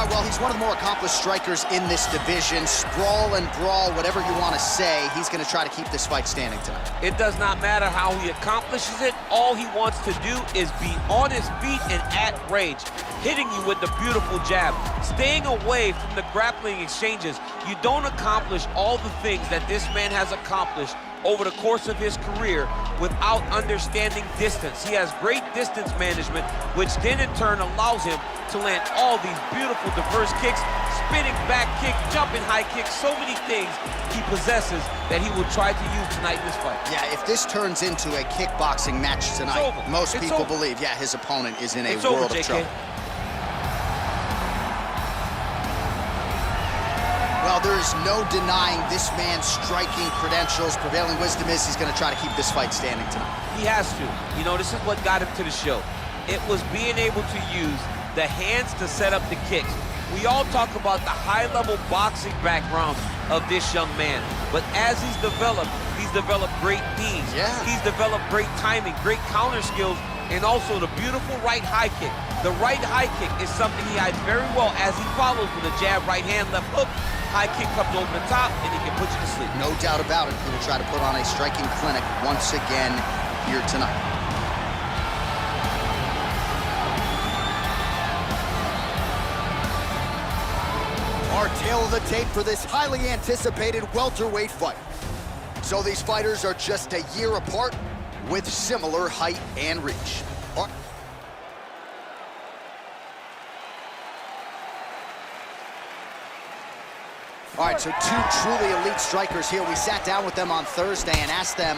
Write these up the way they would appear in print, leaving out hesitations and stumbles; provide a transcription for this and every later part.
Well, he's one of the more accomplished strikers in this division. Sprawl and brawl, whatever you want to say, he's going to try to keep this fight standing tonight. It does not matter how he accomplishes it. All he wants to do is be on his feet and at range, hitting you with the beautiful jab, staying away from the grappling exchanges. You don't accomplish all the things that this man has accomplished over the course of his career without understanding distance. He has great distance management, which then in turn allows him to land all these beautiful diverse kicks, spinning back kick, jumping high kicks, so many things he possesses that he will try to use tonight in this fight. Yeah, if this turns into a kickboxing match tonight, most people believe, yeah, his opponent is in a world of trouble. Well, there is no denying this man's striking credentials. Prevailing wisdom is he's going to try to keep this fight standing tonight. He has to. You know, this is what got him to the show. It was being able to use the hands to set up the kicks. We all talk about the high-level boxing background of this young man, but as he's developed great knees. Yeah. He's developed great timing, great counter skills, and also the beautiful right high kick. The right high kick is something he hides very well as he follows with a jab, right hand, left hook. High kick comes over the top, and he can put you to sleep. No doubt about it. He will try to put on a striking clinic once again here tonight. Our tail of the tape for this highly anticipated welterweight fight. So these fighters are just a year apart with similar height and reach. All right, so two truly elite strikers here. We sat down with them on Thursday and asked them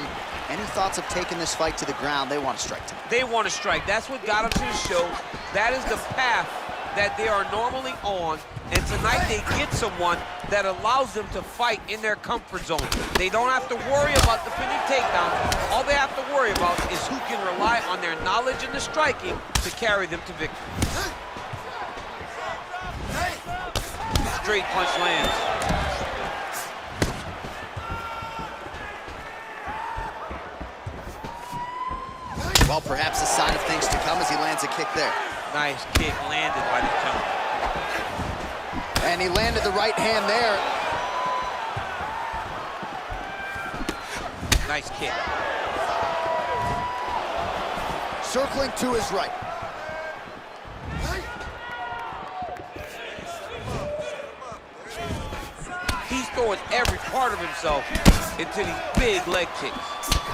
any thoughts of taking this fight to the ground. They want to strike tonight. They want to strike. That's what got them to the show. That is the path that they are normally on. And tonight they get someone that allows them to fight in their comfort zone. They don't have to worry about defending takedowns. All they have to worry about is who can rely on their knowledge in the striking to carry them to victory. Straight punch lands. Well, perhaps a sign of things to come as he lands a kick there. Nice kick landed by the counter. And he landed the right hand there. Nice kick. circling to his right. He's throwing every part of himself into these big leg kicks.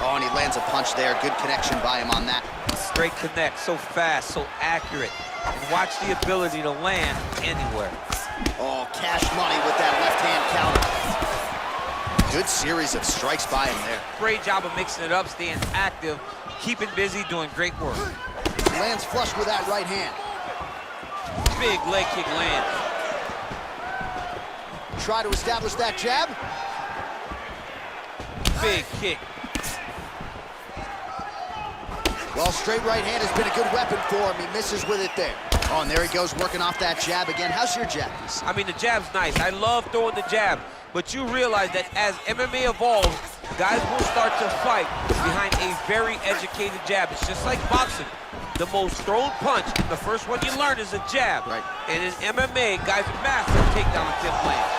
Oh, and he lands a punch there. Good connection by him on that. Straight connect, so fast, so accurate. And watch the ability to land anywhere. Oh, cash money with that left hand counter. Good series of strikes by him there. Great job of mixing it up, staying active, keeping busy, doing great work. Lands flush with that right hand. Big leg kick lands. Try to establish that jab. Big kick. Well, straight right hand has been a good weapon for him. He misses with it there. Oh, and there he goes, working off that jab again. How's your jab? I mean, the jab's nice. I love throwing the jab. But you realize that as MMA evolves, guys will start to fight behind a very educated jab. It's just like boxing. The most thrown punch, the first one you learn is a jab. Right. And in MMA, guys are master takedown attempt land.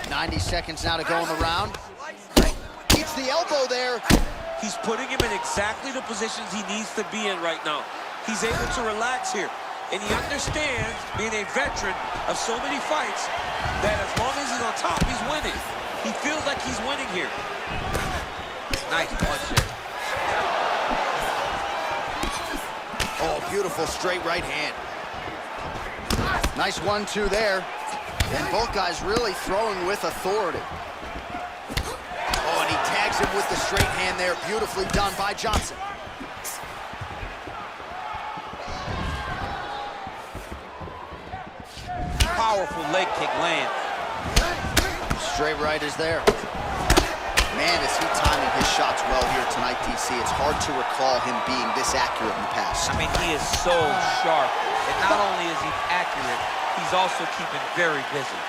90 seconds now to go in the round. Keeps the elbow there. He's putting him in exactly the positions he needs to be in right now. He's able to relax here. And he understands, being a veteran of so many fights, that as long as he's on top, he's winning. He feels like he's winning here. Nice punch here. Oh, beautiful straight right hand. Nice 1-2 there. And both guys really throwing with authority. Oh, and he tags him with the straight hand there. Beautifully done by Johnson. Powerful leg kick lands. Straight right is there. Man, is he timing his shots well here tonight, DC. It's hard to recall him being this accurate in the past. I mean, he is so sharp. And not only is he accurate, he's also keeping very busy.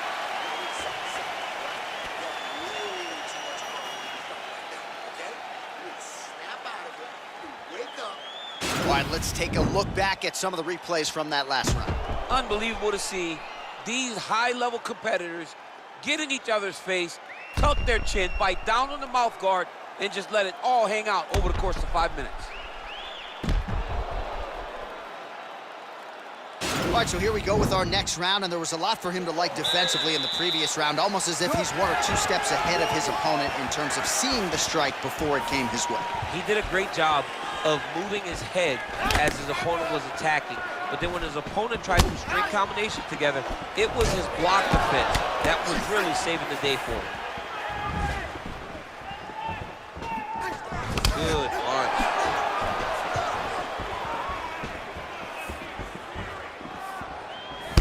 All right, let's take a look back at some of the replays from that last round. Unbelievable to see these high-level competitors get in each other's face, tuck their chin, bite down on the mouth guard, and just let it all hang out over the course of 5 minutes. All right, so here we go with our next round, and there was a lot for him to like defensively in the previous round, almost as if he's 1 or 2 steps ahead of his opponent in terms of seeing the strike before it came his way. He did a great job of moving his head as his opponent was attacking. But then when his opponent tried to string combinations together, it was his block defense that was really saving the day for him. Good punch.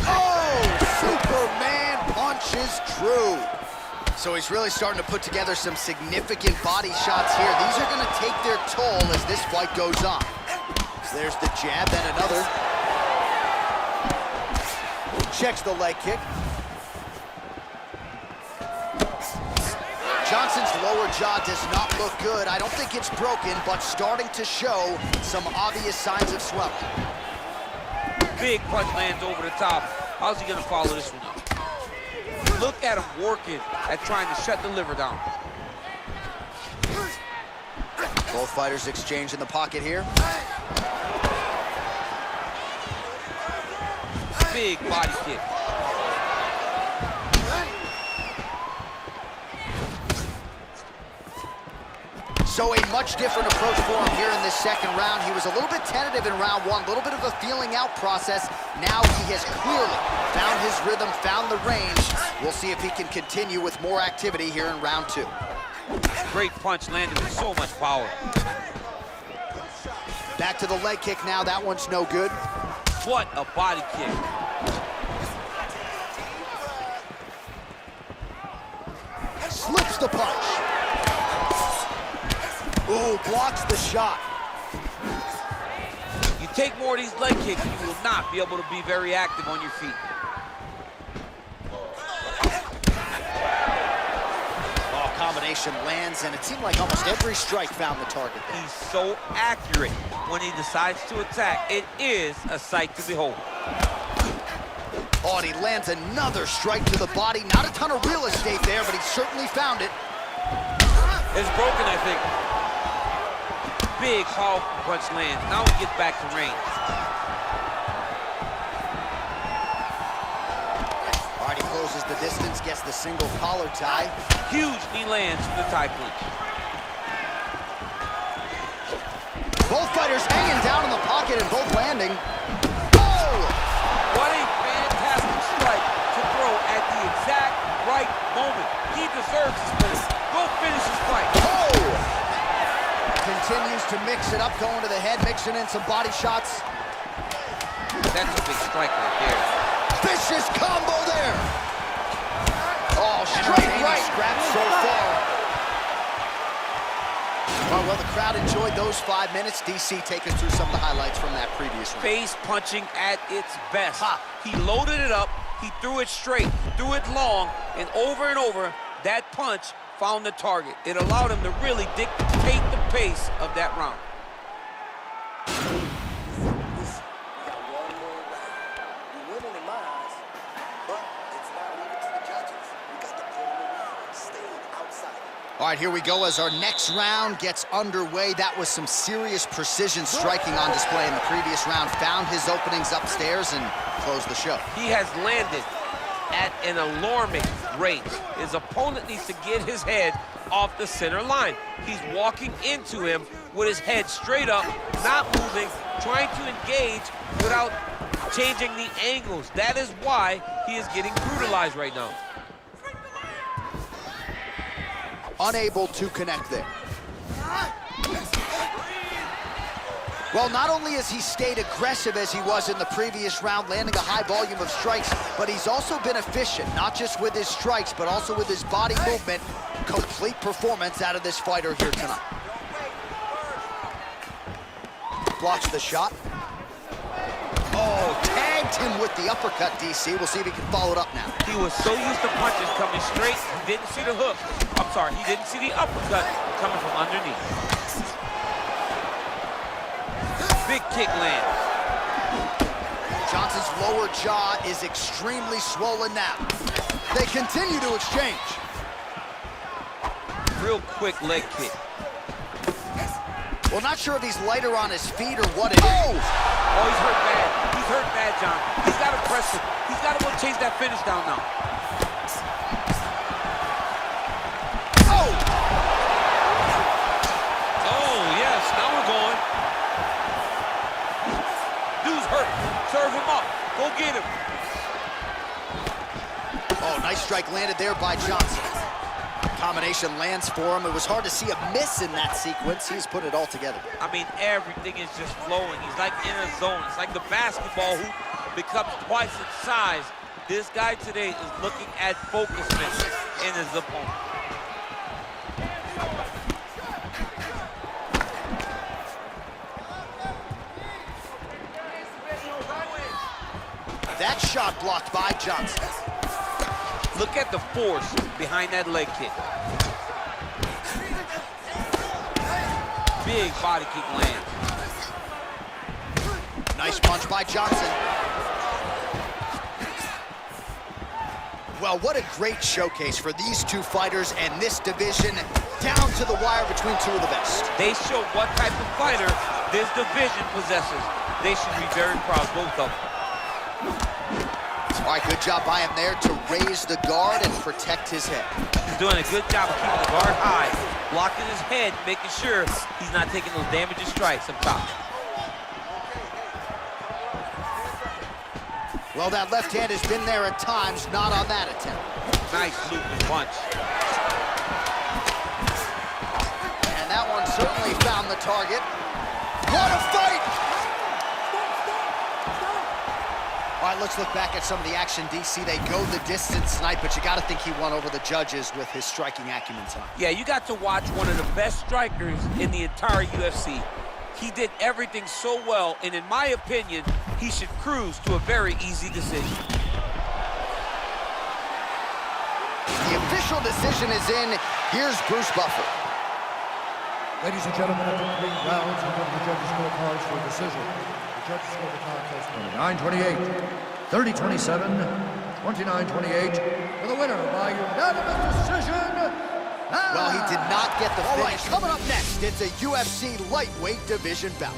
Oh, Superman punch is true. So he's really starting to put together some significant body shots here. These are going to take their toll as this fight goes on. So there's the jab and another. Checks the leg kick. Johnson's lower jaw does not look good. I don't think it's broken, but starting to show some obvious signs of swelling. Big punch lands over the top. How's he going to follow this one up? Look at him working at trying to shut the liver down. Both fighters exchange in the pocket here. Big body kick. So a much different approach for him here in this second round. He was a little bit tentative in round 1, a little bit of a feeling out process. Now he has clearly found his rhythm, found the range. We'll see if he can continue with more activity here in round 2. Great punch landed with so much power. Back to the leg kick now. That one's no good. What a body kick. Slips the punch. Ooh, blocks the shot. You take more of these leg kicks, you will not be able to be very active on your feet. Oh, combination lands, and it seemed like almost every strike found the target there. He's so accurate when he decides to attack. It is a sight to behold. Oh, and he lands another strike to the body. Not a ton of real estate there, but he certainly found it. It's broken, I think. Big, powerful punch lands. Now he gets back to range. All right, he closes the distance, gets the single collar tie. Huge knee lands from the tie clinch. Both fighters hanging down in the pocket and both landing. Oh! What a fantastic strike to throw at the exact right moment. He deserves this finish. Go finish his fight. Oh! Continues to mix it up, going to the head, mixing in some body shots. That's a big strike right there. Vicious combo there. Oh, straight right. Scraps so far. Well, the crowd enjoyed those 5 minutes. DC, take us through some of the highlights from that previous round. Face punching at its best. He loaded it up, he threw it straight, threw it long, and over, that punch found the target. It allowed him to really dictate the pace of that round. All right, here we go as our next round gets underway. That was some serious precision striking on display in the previous round. Found his openings upstairs and closed the show. He has landed at an alarming rate. His opponent needs to get his head off the center line. He's walking into him with his head straight up, not moving, trying to engage without changing the angles. That is why he is getting brutalized right now. Unable to connect there. Well, not only has he stayed aggressive as he was in the previous round, landing a high volume of strikes, but he's also been efficient, not just with his strikes, but also with his body movement. Complete performance out of this fighter here tonight. Blocks the shot. Oh, tagged him with the uppercut, DC. We'll see if he can follow it up now. He was so used to punches coming straight, he didn't see the hook. I'm sorry, he didn't see the uppercut coming from underneath. Big kick land. Johnson's lower jaw is extremely swollen now. They continue to exchange. Real quick leg kick. Well, not sure if he's lighter on his feet or what it is. Oh, he's hurt bad. He's hurt bad, John. He's got to press it. He's got to go chase that finish down now. Oh! Oh, yes, now we're going. Dude's hurt. Serve him up. Go get him. Oh, nice strike landed there by Johnson. Combination lands for him. It was hard to see a miss in that sequence. He's put it all together. I mean, everything is just flowing. He's like in a zone. It's like the basketball hoop becomes twice its size. This guy today is looking at focusness in his opponent. That shot blocked by Johnson. Look at the force behind that leg kick. Big body kick lands. Nice punch by Johnson. Well, what a great showcase for these two fighters and this division, down to the wire between two of the best. They show what type of fighter this division possesses. They should be very proud, both of them. All right, good job by him there to raise the guard and protect his head. He's doing a good job of keeping the guard high, blocking his head, making sure he's not taking those damaging strikes up top. Well, that left hand has been there at times, not on that attempt. Nice looping punch. And that one certainly found the target. What a fight! All right, let's look back at some of the action, DC. They go the distance tonight, but you got to think he won over the judges with his striking acumen tonight. Yeah, you got to watch one of the best strikers in the entire UFC. He did everything so well, and in my opinion, he should cruise to a very easy decision. The official decision is in. Here's Bruce Buffer. Ladies and gentlemen, after 3 rounds, we go to the judges' scorecards for a decision. The judges score the contest 29-28, 30-27, 29-28, for the winner by unanimous decision, Well, he did not get the finish. All right, coming up next, it's a UFC lightweight division bout.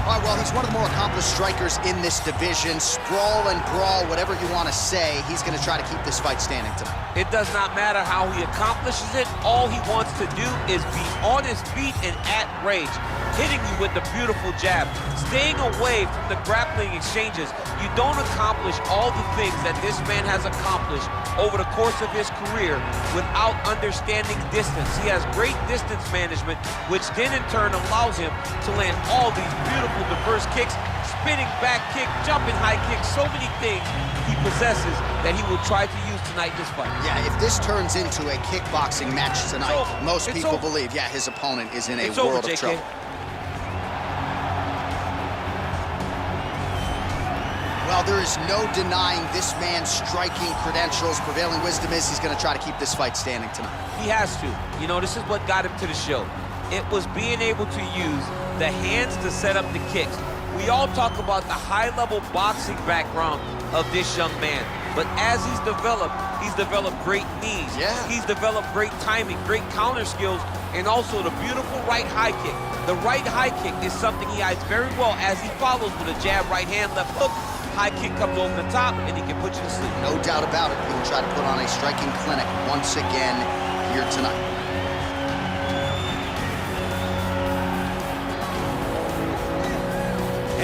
All right, well, he's one of the more accomplished strikers in this division. Sprawl and brawl, whatever you want to say, he's going to try to keep this fight standing tonight. It does not matter how he accomplishes it. All he wants to do is be on his feet and at range, hitting you with the beautiful jab, staying away from the grappling exchanges. You don't accomplish all the things that this man has accomplished over the course of his career without understanding distance. He has great distance management, which then in turn allows him to land all these beautiful, diverse kicks, spinning back kick, jumping high kick, so many things he possesses that he will try to use tonight in this fight. Yeah, if this turns into a kickboxing match tonight, most people believe, yeah, his opponent is in a world of trouble. Well, there is no denying this man's striking credentials. Prevailing wisdom is he's going to try to keep this fight standing tonight. He has to. You know, this is what got him to the show. It was being able to use the hands to set up the kicks. We all talk about the high-level boxing background of this young man. But as he's developed great knees. Yeah. He's developed great timing, great counter skills, and also the beautiful right high kick. The right high kick is something he hides very well as he follows with a jab, right hand, left hook. High kick comes over the top, and he can put you to sleep. No doubt about it. He will try to put on a striking clinic once again here tonight.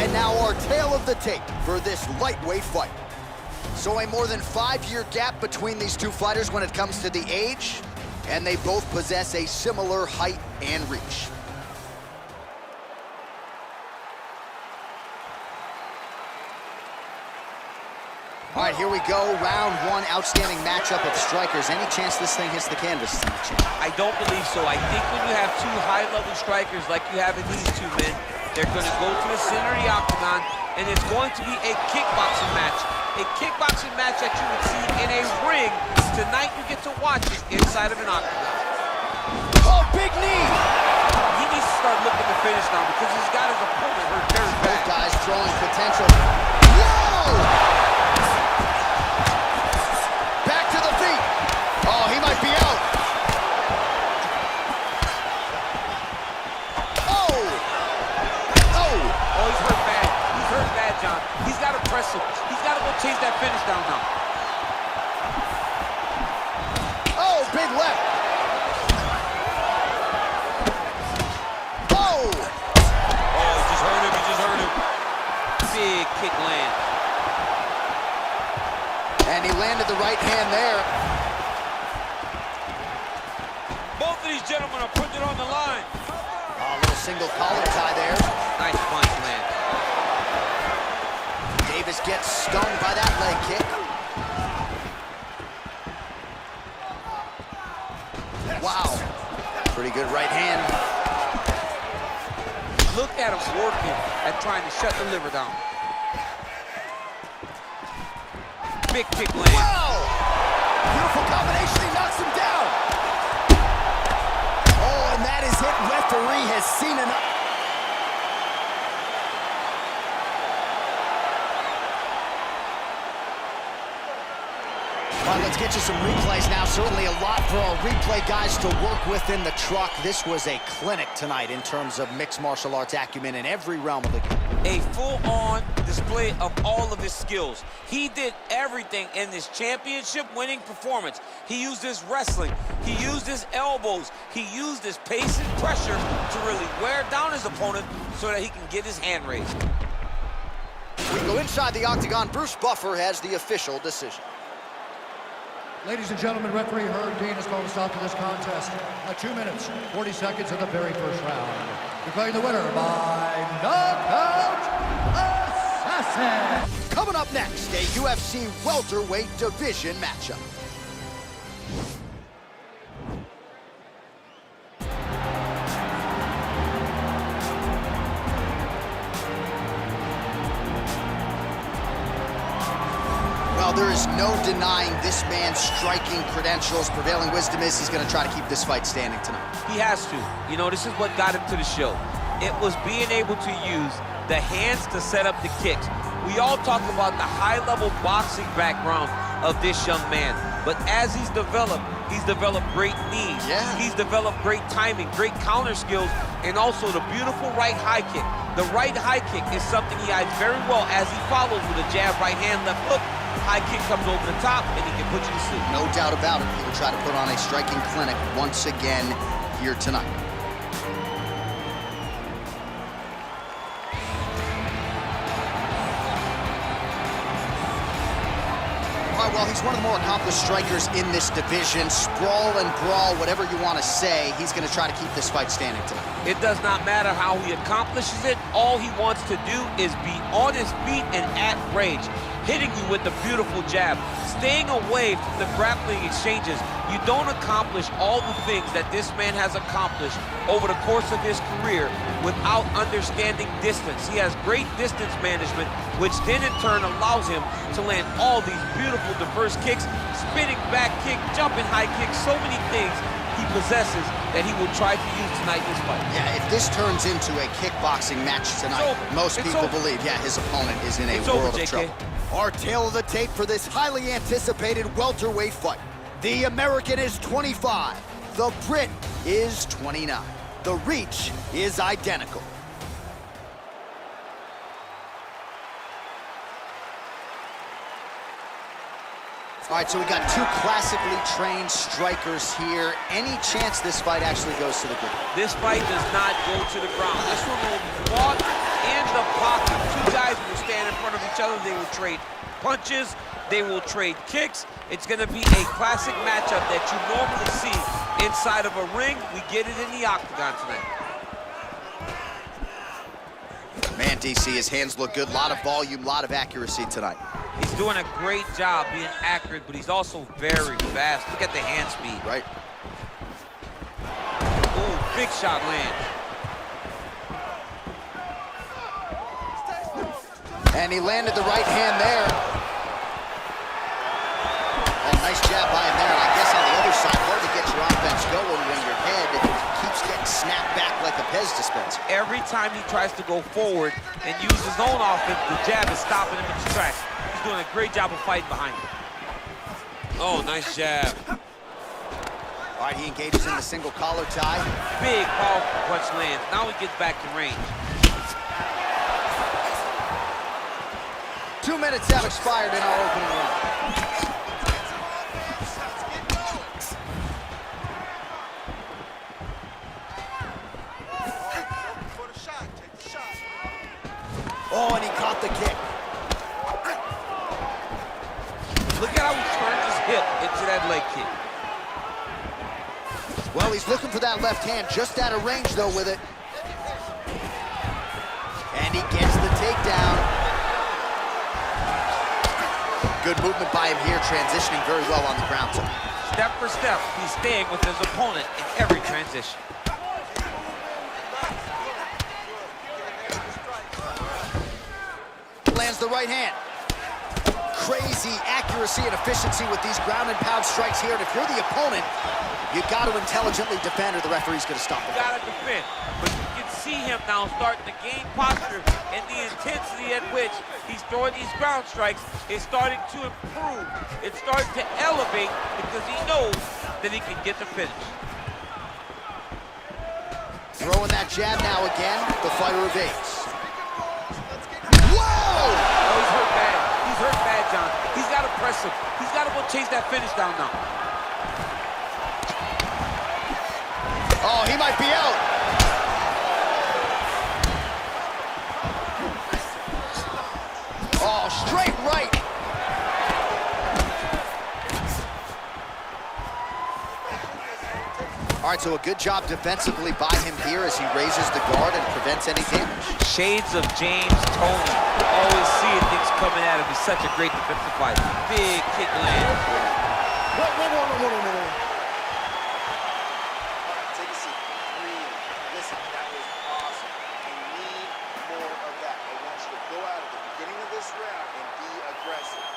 And now our tale of the tape for this lightweight fight. So a more than 5-year gap between these two fighters when it comes to the age, and they both possess a similar height and reach. All right, here we go. Round one, outstanding matchup of strikers. Any chance this thing hits the canvas tonight, Champ? I don't believe so. I think when you have two high-level strikers like you have in these two men, they're going to go to the center of the octagon, and it's going to be a kickboxing match. A kickboxing match that you would see in a ring. Tonight you get to watch it inside of an octagon. Oh, big knee! He needs to start looking to finish now because he's got his opponent hurt very bad. Both guys throwing potential. Whoa! Back to the feet. Oh, he might be out. Oh! Oh! Oh, he's hurt bad. He's hurt bad, John. He's got to press him. He's got to go chase that finish down now. Oh, big left. Oh! Oh, he just hurt him. He just hurt him. Big kick land. And he landed the right hand there. Both of these gentlemen are putting it on the line. A little single collar tie there. Nice punch land. Davis gets stung by that leg kick. Wow. Pretty good right hand. Look at him working at trying to shut the liver down. Big kick land. Wow! Beautiful combination. He knocks him down. Oh, and that is it. Referee has seen enough. All right, let's get you some replays now. Certainly a lot for our replay guys to work with in the truck. This was a clinic tonight in terms of mixed martial arts acumen in every realm of the game. A full-on display of all of his skills. He did everything in this championship-winning performance. He used his wrestling. He used his elbows. He used his pace and pressure to really wear down his opponent so that he can get his hand raised. We go inside the octagon. Bruce Buffer has the official decision. Ladies and gentlemen, referee Herb Dean has called a stop to this contest at 2 minutes, 40 seconds of the very first round. Declaring the winner by knockout assassin. Coming up next, a UFC welterweight division matchup. there is no denying this man's striking credentials. Prevailing wisdom is he's going to try to keep this fight standing tonight. He has to. You know, this is what got him to the show. It was being able to use the hands to set up the kicks. We all talk about the high-level boxing background of this young man, but as he's developed great knees. Yeah. He's developed great timing, great counter skills, and also the beautiful right high kick. The right high kick is something he hides very well as he follows with a jab, right hand, left hook. High kick comes over the top, and he can put you to sleep. No doubt about it. He will try to put on a striking clinic once again here tonight. Well, he's one of the more accomplished strikers in this division. Sprawl and brawl, whatever you want to say, he's going to try to keep this fight standing tonight. It does not matter how he accomplishes it. All he wants to do is be on his feet and at range, hitting you with the beautiful jab, staying away from the grappling exchanges. You don't accomplish all the things that this man has accomplished over the course of his career without understanding distance. He has great distance management, which then in turn allows him to land all these beautiful diverse kicks, spinning back kick, jumping high kick, so many things he possesses that he will try to use tonight in this fight. Yeah, if this turns into a kickboxing match tonight, most people believe, yeah, his opponent is in a world of trouble. Our tail of the tape for this highly anticipated welterweight fight. The American is 25. The Brit is 29. The reach is identical. All right, so we got two classically trained strikers here. Any chance this fight actually goes to the ground? This fight does not go to the ground. This one will be fought in the pocket. Two guys will stand in front of each other. They will trade punches. They will trade kicks. It's going to be a classic matchup that you normally see inside of a ring. We get it in the octagon tonight. Man, DC, his hands look good. A lot of volume, a lot of accuracy tonight. He's doing a great job being accurate, but he's also very fast. Look at the hand speed. Right. Ooh, big shot lands. And he landed the right hand there. Oh, nice jab by him there. And I guess on the other side, hard to get your offense going when your head keeps getting snapped back like a Pez dispenser. Every time he tries to go forward and use his own offense, the jab is stopping him in his tracks. He's doing a great job of fighting behind him. Oh, nice jab. All right, he engages in the single collar tie. Big, powerful punch lands. Now he gets back to range. 2 minutes have expired in our opening round. Oh, and he caught the kick. Look at how he turned his hip into that leg kick. Well, he's looking for that left hand, just out of range, though, with it. And he gets the takedown. Good movement by him here, transitioning very well on the ground. Step for step, he's staying with his opponent in every transition. Lands the right hand. Crazy accuracy and efficiency with these ground and pound strikes here. And if you're the opponent, you got to intelligently defend or the referee's going to stop it. You got to defend. But you can see him now starting to gain posture, and the intensity at which he's throwing these ground strikes is starting to improve. It's starting to elevate because he knows that he can get the finish. Throwing that jab now again. The fighter evades. Whoa! Oh, he's hurt bad. He's hurt bad, John. He's got to press him. He's got to go chase that finish down now. Oh, he might be out. Oh, straight right. All right, so a good job defensively by him here as he raises the guard and prevents any damage. Shades of James Toney. Always seeing things coming at him. He's such a great defensive fighter. Big kick land. Whoa. Take a seat. Breathe. Listen, that was awesome. I need more of that. I want you to go out at the beginning of this round and be aggressive.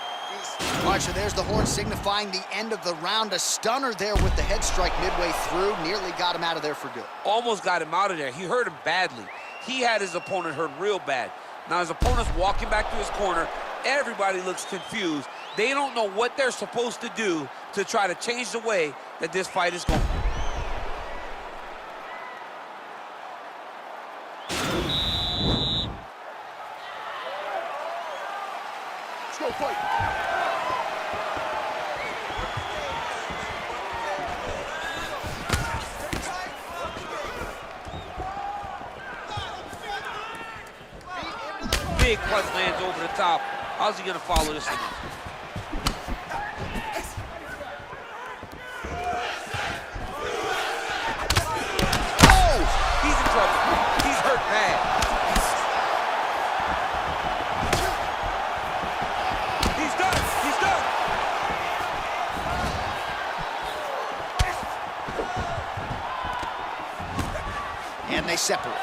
All right, right, so there's the horn signifying the end of the round. A stunner there with the head strike midway through. Nearly got him out of there for good. Almost got him out of there. He hurt him badly. He had his opponent hurt real bad. Now his opponent's walking back to his corner. Everybody looks confused. They don't know what they're supposed to do to try to change the way that this fight is going. Let's go fight. Big punch lands over the top. How's he gonna follow this one? Oh! He's in trouble. He's hurt bad. He's done. He's done. And they separate.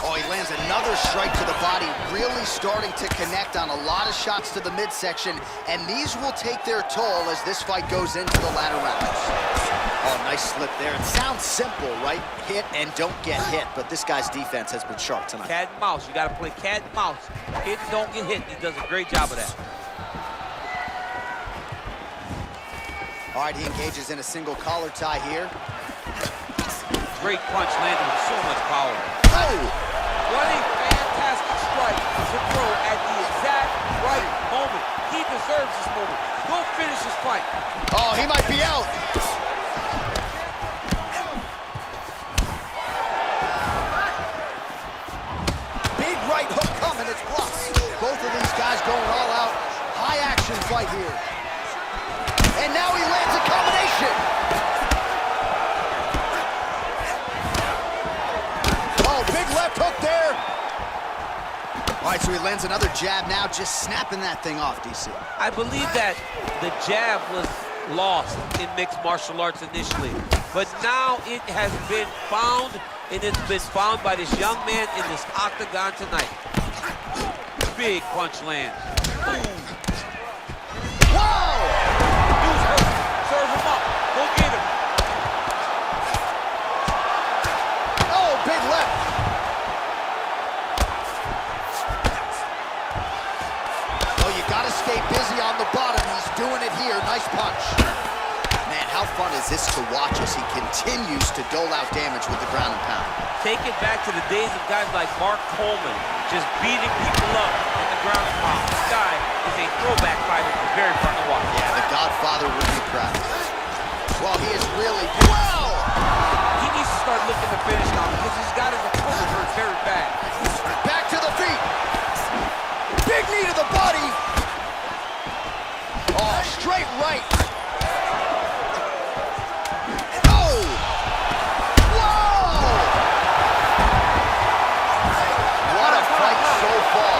Oh, he lands another strike to the body, really starting to connect on a lot of shots to the midsection, and these will take their toll as this fight goes into the latter rounds. Oh, nice slip there. It sounds simple, right? Hit and don't get hit, but this guy's defense has been sharp tonight. Cat and mouse. You got to play cat and mouse. Hit and don't get hit. He does a great job of that. All right, he engages in a single collar tie here. Great punch landed with so much power. Oh! What a fantastic strike to throw at the exact right moment. He deserves this moment. Go finish this fight. Oh, he might be out. Big right hook coming, it's blocked. Both of these guys going all out. High action fight here. And now he lands a combination. Oh, big left hook there. All right, so he lands another jab now, just snapping that thing off, DC. I believe that the jab was lost in mixed martial arts initially, but now it has been found, and it's been found by this young man in this octagon tonight. Big punch lands. Wow! Dude's hurt. Serve him up. Go get him. Oh, big left. Oh, you gotta stay busy on the bottom. He's doing it here. Nice punch. Man, how fun is this to watch as he continues to dole out damage with the ground and pound? Take it back to the days of guys like Mark Coleman, just beating people up in the ground and pound. This guy is a throwback fighter. It's very fun to watch. Yeah, the Godfather would be proud. Well, he is really... Wow! He needs to start looking to finish now because he's got his opponent hurt very bad. Back to the feet. Big knee to the body. Oh, straight right. Oh! Whoa! What a fight so far.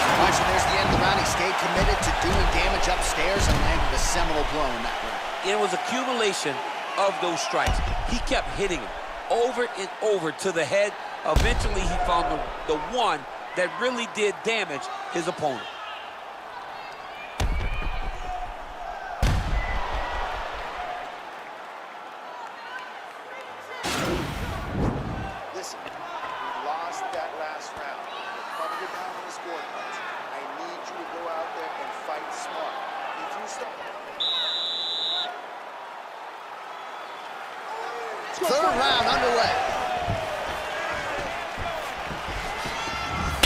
All right, so there's the end of the round. He stayed committed to doing damage upstairs and landed a seminal blow in that round. It was accumulation of those strikes. He kept hitting him over and over to the head. Eventually, he found the one that really did damage his opponent. Listen, we lost that last round. We're coming it down on the scorecards. I need you to go out there and fight smart. If you stop... Third round underway.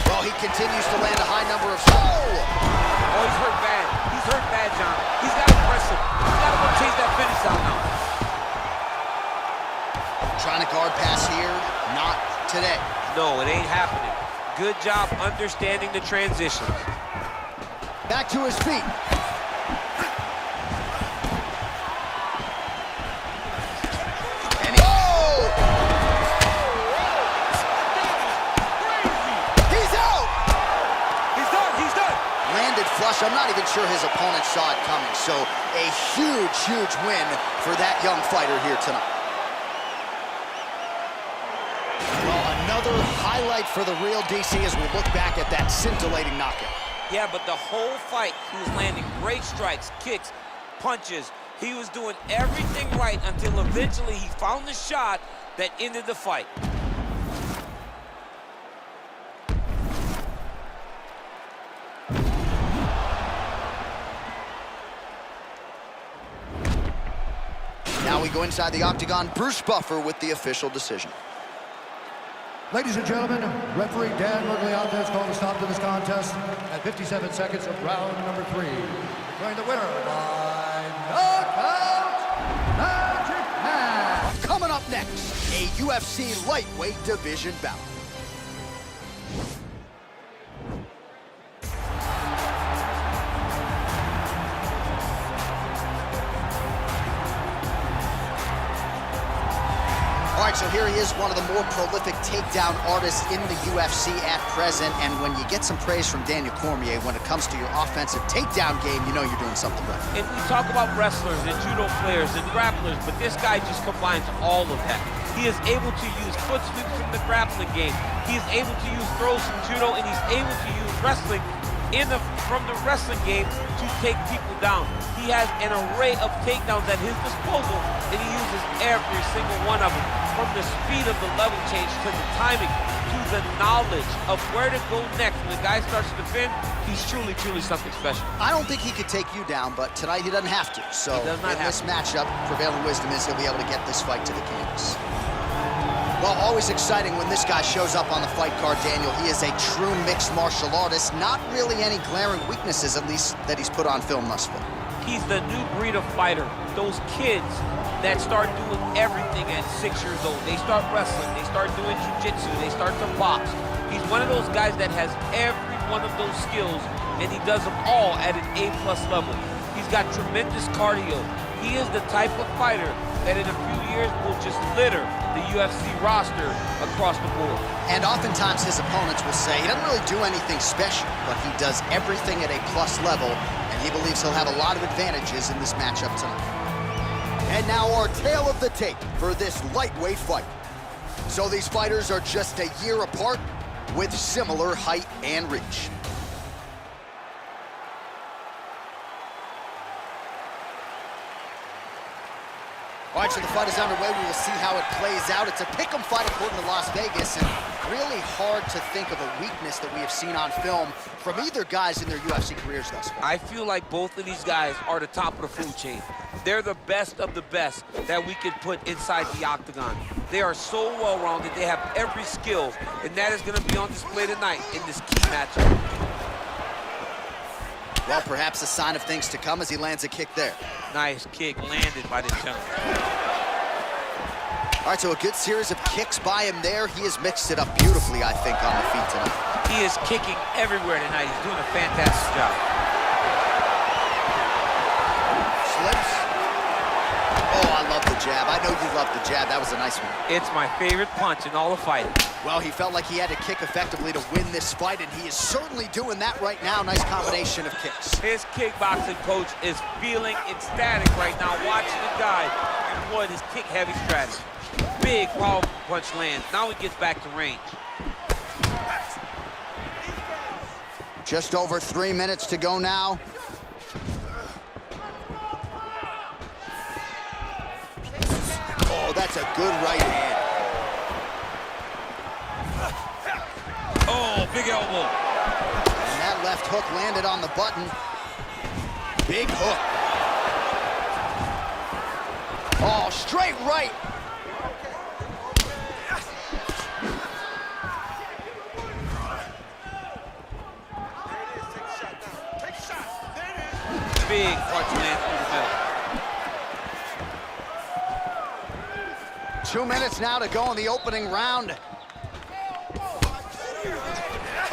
Well, he continues to land a high number of... Oh! Oh, he's hurt bad. He's hurt bad, John. He's got to press him. He's got to go chase that finish down now. Trying to guard pass here. Not today. No, it ain't happening. Good job understanding the transitions. Back to his feet. And he... Oh! He's out! He's done. He's done. Landed flush. I'm not even sure his opponent saw it coming. So a huge, huge win for that young fighter here tonight. Well, another Another highlight for the real DC as we look back at that scintillating knockout. Yeah, but the whole fight, he was landing great strikes, kicks, punches. He was doing everything right until eventually he found the shot that ended the fight. Now we go inside the octagon. Bruce Buffer with the official decision. Ladies and gentlemen, referee Dan Murgliata has called a stop to this contest at 57 seconds of round number 3. Declaring the winner by knockout, Magic Man. Coming up next, a UFC lightweight division bout. All right, so here he is, one of the more prolific takedown artists in the UFC at present. And when you get some praise from Daniel Cormier when it comes to your offensive takedown game, you know you're doing something right. And we talk about wrestlers and judo players and grapplers, but this guy just combines all of that. He is able to use foot sweeps from the grappling game. He is able to use throws from judo, and he's able to use wrestling from the wrestling game to take people down. He has an array of takedowns at his disposal, and he uses every single one of them. From the speed of the level change to the timing to the knowledge of where to go next. When the guy starts to defend, he's truly, truly something special. I don't think he could take you down, but tonight he doesn't have to. So in this matchup, prevailing wisdom is he'll be able to get this fight to the canvas. Well, always exciting when this guy shows up on the fight card, Daniel. He is a true mixed martial artist. Not really any glaring weaknesses, at least, that he's put on film thus far. He's the new breed of fighter. Those kids that start doing everything at 6 years old. They start wrestling, they start doing jiu-jitsu, they start to box. He's one of those guys that has every one of those skills, and he does them all at an A+ level. He's got tremendous cardio. He is the type of fighter that in a few years will just litter the UFC roster across the board. And oftentimes his opponents will say he doesn't really do anything special, but he does everything at a plus level, and he believes he'll have a lot of advantages in this matchup tonight. And now our tale of the tape for this lightweight fight. So these fighters are just a year apart with similar height and reach. All right, so the fight is underway. We will see how it plays out. It's a pick'em fight according to Las Vegas, and really hard to think of a weakness that we have seen on film from either guys in their UFC careers thus far. I feel like both of these guys are the top of the food chain. They're the best of the best that we could put inside the octagon. They are so well-rounded. They have every skill, and that is going to be on display tonight in this key matchup. Well, perhaps a sign of things to come as he lands a kick there. Nice kick landed by this gentleman. All right, so a good series of kicks by him there. He has mixed it up beautifully, I think, on the feet tonight. He is kicking everywhere tonight. He's doing a fantastic job. Slips. Oh, I love the jab. I know you love the jab. That was a nice one. It's my favorite punch in all the fighting. Well, he felt like he had to kick effectively to win this fight, and he is certainly doing that right now. Nice combination of kicks. His kickboxing coach is feeling ecstatic right now, watching the guy employ his kick-heavy strategy. Big, powerful punch lands. Now he gets back to range. Just over 3 minutes to go now. Oh, that's a good right hand. Oh, big elbow. And that left hook landed on the button. Big hook. Oh, straight right. Big punch lands through the middle. 2 minutes now to go in the opening round.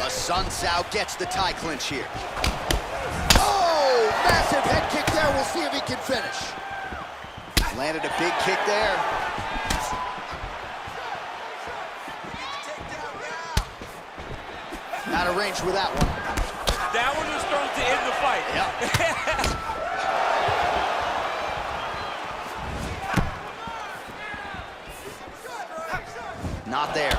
Sun Tzu gets the tie clinch here. Oh, massive head kick there. We'll see if he can finish. Landed a big kick there. Out of range with that one. That one was thrown to end the fight. Not there.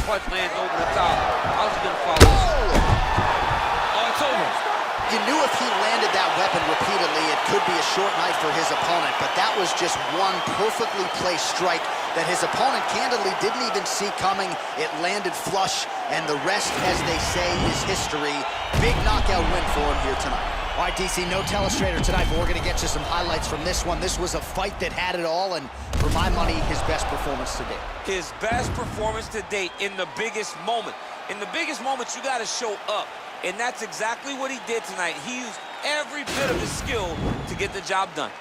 punch lands over the top. How's he gonna follow this? Oh, it's over. You knew if he landed that weapon repeatedly, it could be a short night for his opponent, but that was just one perfectly placed strike that his opponent candidly didn't even see coming. It landed flush, and the rest, as they say, is history. Big knockout win for him here tonight. All right, DC, no telestrator tonight, but we're going to get you some highlights from this one. This was a fight that had it all, and for my money, his best performance to date. His best performance to date in the biggest moment. In the biggest moments, you got to show up. And that's exactly what he did tonight. He used every bit of his skill to get the job done.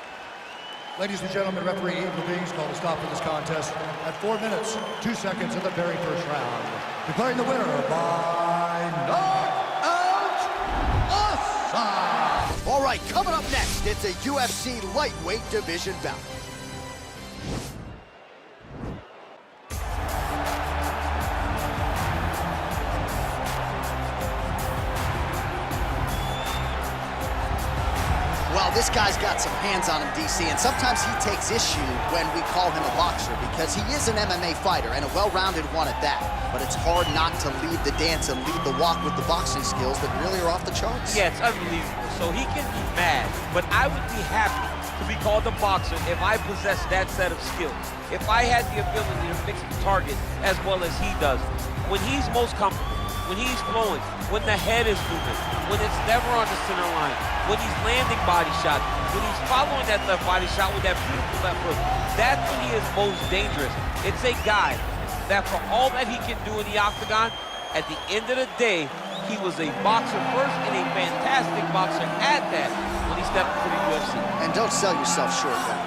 Ladies and gentlemen, referee Eagle Beings called a stop to this contest at 4 minutes, 2 seconds of the very first round. Declaring the winner by knockout aside. All right, coming up next, it's a UFC lightweight division bout. Well, this guy's got some hands on him, DC, and sometimes he takes issue when we call him a boxer because he is an MMA fighter and a well-rounded one at that. But it's hard not to lead the dance and lead the walk with the boxing skills that really are off the charts. Yeah, it's unbelievable. So he can be mad, but I would be happy to be called a boxer if I possessed that set of skills. If I had the ability to fix the target as well as he does. When he's most comfortable, when he's flowing, when the head is moving, when it's never on the center line, when he's landing body shots, when he's following that left body shot with that beautiful left hook, that's when he is most dangerous. It's a guy that for all that he can do in the octagon, at the end of the day, he was a boxer first and a fantastic boxer at that when he stepped into the UFC. And don't sell yourself short, though.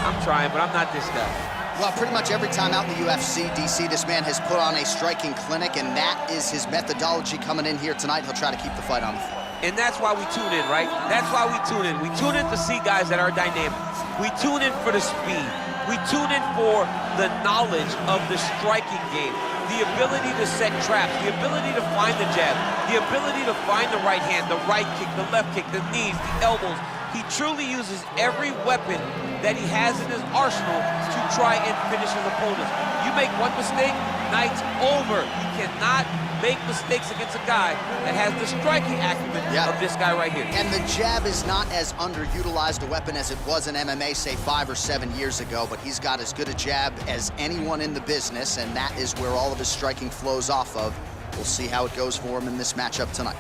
I'm trying, but I'm not this guy. Well, pretty much every time out in the UFC, DC, this man has put on a striking clinic, and that is his methodology coming in here tonight. He'll try to keep the fight on the floor. And that's why we tune in, right? That's why we tune in. We tune in to see guys that are dynamic. We tune in for the speed. We tune in for the knowledge of the striking game, the ability to set traps, the ability to find the jab, the ability to find the right hand, the right kick, the left kick, the knees, the elbows. He truly uses every weapon that he has in his arsenal to try and finish his opponents. You make one mistake, night's over. You cannot make mistakes against a guy that has the striking acumen of this guy right here. And the jab is not as underutilized a weapon as it was in MMA, say 5 or 7 years ago, but he's got as good a jab as anyone in the business, and that is where all of his striking flows off of. We'll see how it goes for him in this matchup tonight.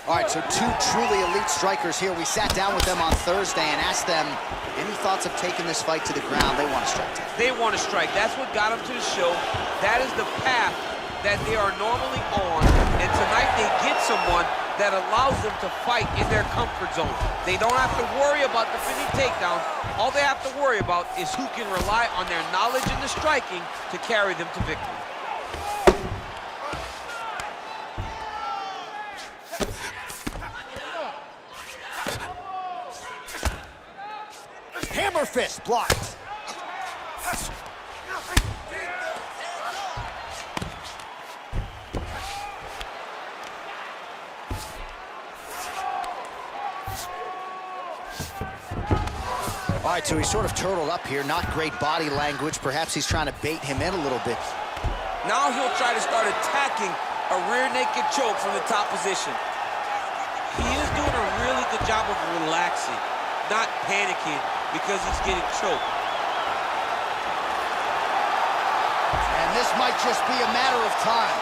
All right, so two truly elite strikers here. We sat down with them on Thursday and asked them any thoughts of taking this fight to the ground. They want to strike. They want to strike. That's what got them to the show. That is the path that they are normally on. And tonight they get someone that allows them to fight in their comfort zone. They don't have to worry about defending takedowns. All they have to worry about is who can rely on their knowledge in the striking to carry them to victory. Hammer fist blocked. All right, so he's sort of turtled up here. Not great body language. Perhaps he's trying to bait him in a little bit. Now he'll try to start attacking a rear naked choke from the top position. He is doing a really good job of relaxing, not panicking because he's getting choked. And this might just be a matter of time.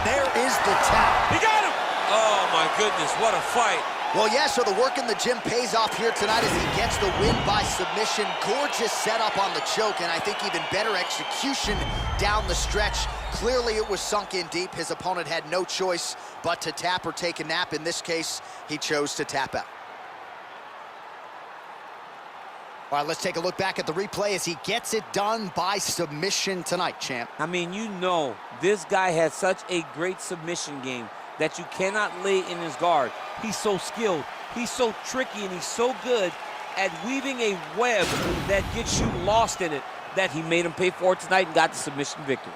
There is the tap. He got him! Oh my goodness, what a fight. Well, yeah, so the work in the gym pays off here tonight as he gets the win by submission. Gorgeous setup on the choke, and I think even better execution down the stretch. Clearly, it was sunk in deep. His opponent had no choice but to tap or take a nap. In this case, he chose to tap out. All right, let's take a look back at the replay as he gets it done by submission tonight, champ. I mean, you know, this guy has such a great submission game that you cannot lay in his guard. He's so skilled, he's so tricky, and he's so good at weaving a web that gets you lost in it. that he made him pay for it tonight and got the submission victory.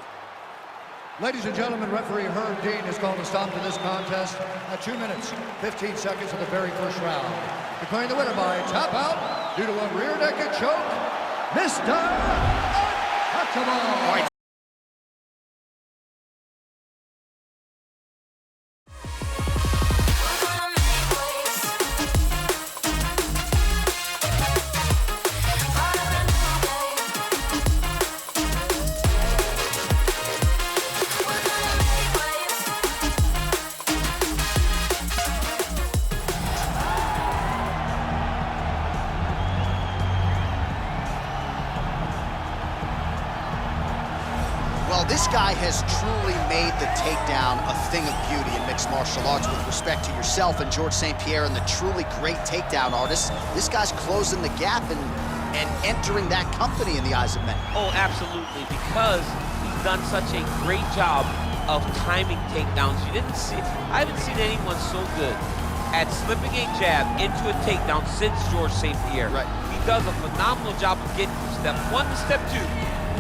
Ladies and gentlemen, referee Herb Dean has called a stop to this contest at 2 minutes, 15 seconds of the very first round. Declaring the winner by tap out due to a rear naked choke, Mr. Untouchable. Well, this guy has truly made the takedown a thing of beauty in mixed martial arts with respect to yourself and George St. Pierre and the truly great takedown artists. This guy's closing the gap and entering that company in the eyes of many. Oh, absolutely, because he's done such a great job of timing takedowns. I haven't seen anyone so good at slipping a jab into a takedown since George St. Pierre. Right. He does a phenomenal job of getting from step 1 to step 2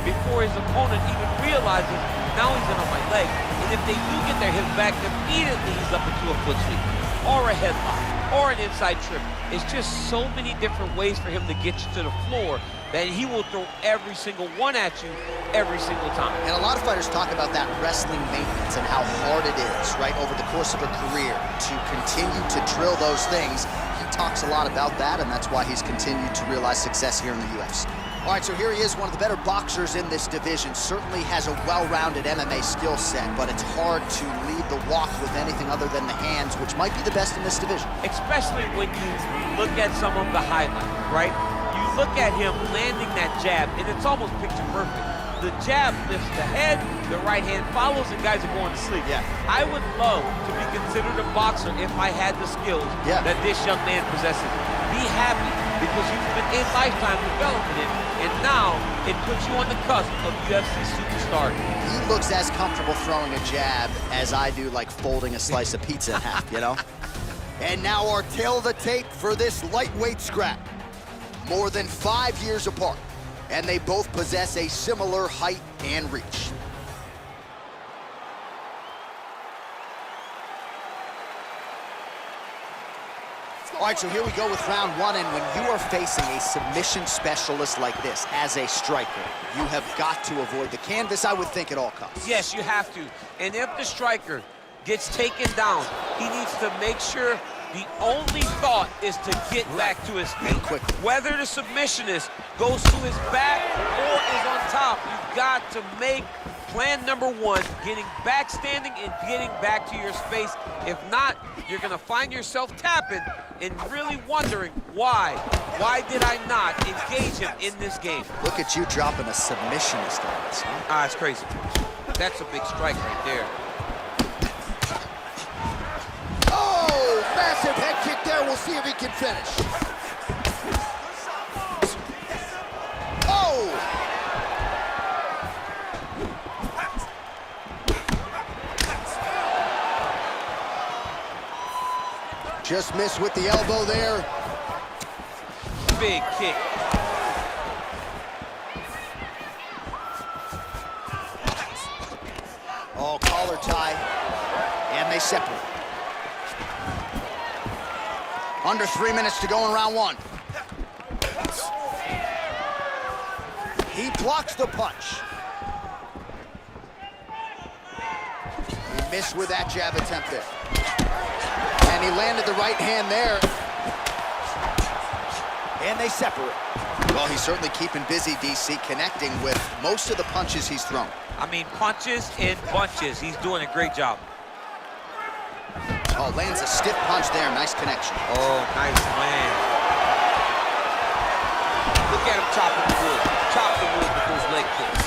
before his opponent even realizes now he's in on my leg. And if they do get their hips back, immediately he's up into a foot sweep or a headlock or an inside trip. It's just so many different ways for him to get you to the floor that he will throw every single one at you every single time. And a lot of fighters talk about that wrestling maintenance and how hard it is, right, over the course of a career to continue to drill those things. He talks a lot about that, and that's why he's continued to realize success here in the UFC. All right, so here he is, one of the better boxers in this division. Certainly has a well-rounded MMA skill set, but it's hard to lead the walk with anything other than the hands, which might be the best in this division. Especially when you look at some of the highlights, right? You look at him landing that jab, and it's almost picture perfect. The jab lifts the head, the right hand follows, and guys are going to sleep. Yeah. I would love to be considered a boxer if I had the skills that this young man possesses. Be happy, because you've been a lifetime developing it, and now it puts you on the cusp of UFC superstar. He looks as comfortable throwing a jab as I do, like folding a slice of pizza in half, you know? And now our tail of the tape for this lightweight scrap. More than 5 years apart, and they both possess a similar height and reach. All right, so here we go with round 1, and when you are facing a submission specialist like this as a striker, you have got to avoid the canvas, I would think, at all costs. Yes, you have to. And if the striker gets taken down, he needs to make sure the only thought is to get back to his feet. Quickly. Whether the submissionist goes to his back or is on top, you've got to make plan number 1, getting back standing and getting back to your space. If not, you're gonna find yourself tapping and really wondering why. Why did I not engage him in this game? Look at you dropping a submissionist on us, huh? Ah, it's crazy. That's a big strike right there. Oh, massive head kick there. We'll see if he can finish. Oh! Just missed with the elbow there. Big kick. Oh, collar tie. And they separate. Under 3 minutes to go in round 1. He blocks the punch. He missed with that jab attempt there. And he landed the right hand there. And they separate. Well, he's certainly keeping busy, DC, connecting with most of the punches he's thrown. I mean, punches and bunches. He's doing a great job. Oh, lands a stiff punch there. Nice connection. Oh, nice land. Look at him chopping the wood. Chop the wood with those leg kicks.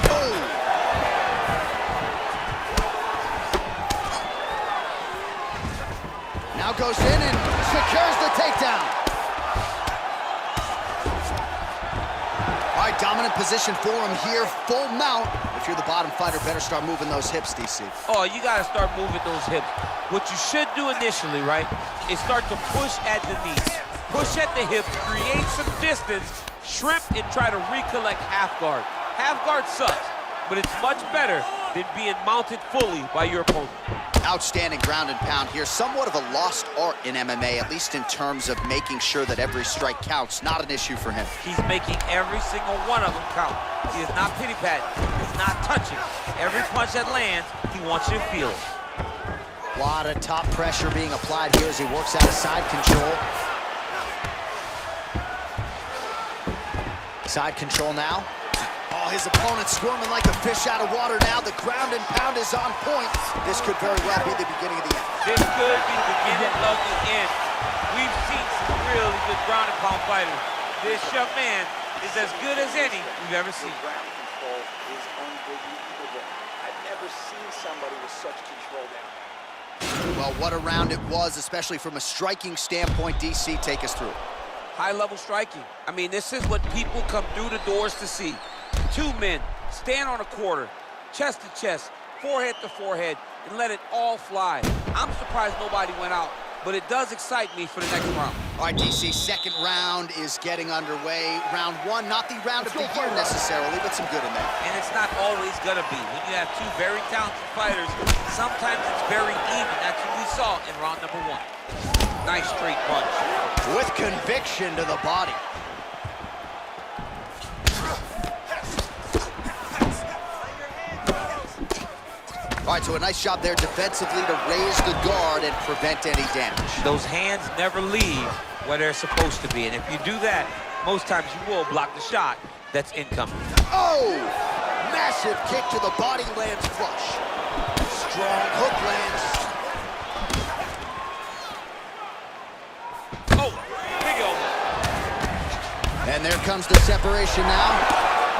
Oh! Now goes in and secures the takedown. All right, dominant position for him here. Full mount. If you're the bottom fighter, better start moving those hips, DC. Oh, you got to start moving those hips. What you should do initially, right, is start to push at the knees. Push at the hip, create some distance, shrimp, and try to recollect half guard. Half guard sucks, but it's much better than being mounted fully by your opponent. Outstanding ground and pound here. Somewhat of a lost art in MMA, at least in terms of making sure that every strike counts. Not an issue for him. He's making every single one of them count. He is not pity-patting. He's not touching. Every punch that lands, he wants you to feel it. A lot of top pressure being applied here as he works out of side control. Side control now. Oh, his opponent's squirming like a fish out of water now. The ground and pound is on point. This could very well be the beginning of the end. This could be the beginning of the end. We've seen some really good ground and pound fighters. This young man is as good as any we've ever seen. Ground control is unbelievable. I've never seen somebody with such control down. Well, what a round it was, especially from a striking standpoint. DC, take us through it. High-level striking. I mean, this is what people come through the doors to see. Two men stand on a quarter, chest to chest, forehead to forehead, and let it all fly. I'm surprised nobody went out, but it does excite me for the next round. All right, DC, second round is getting underway. Round one, not the round of the year necessarily, but some good in there. And it's not always gonna be. When you have two very talented fighters, sometimes it's very even. That's what we saw in round number one. Nice straight punch. With conviction to the body. All right, so a nice job there defensively to raise the guard and prevent any damage. Those hands never leave where they're supposed to be, and if you do that, most times you will block the shot that's incoming. Oh! Massive kick to the body, lands flush. Strong hook lands. Oh, big elbow. And there comes the separation now.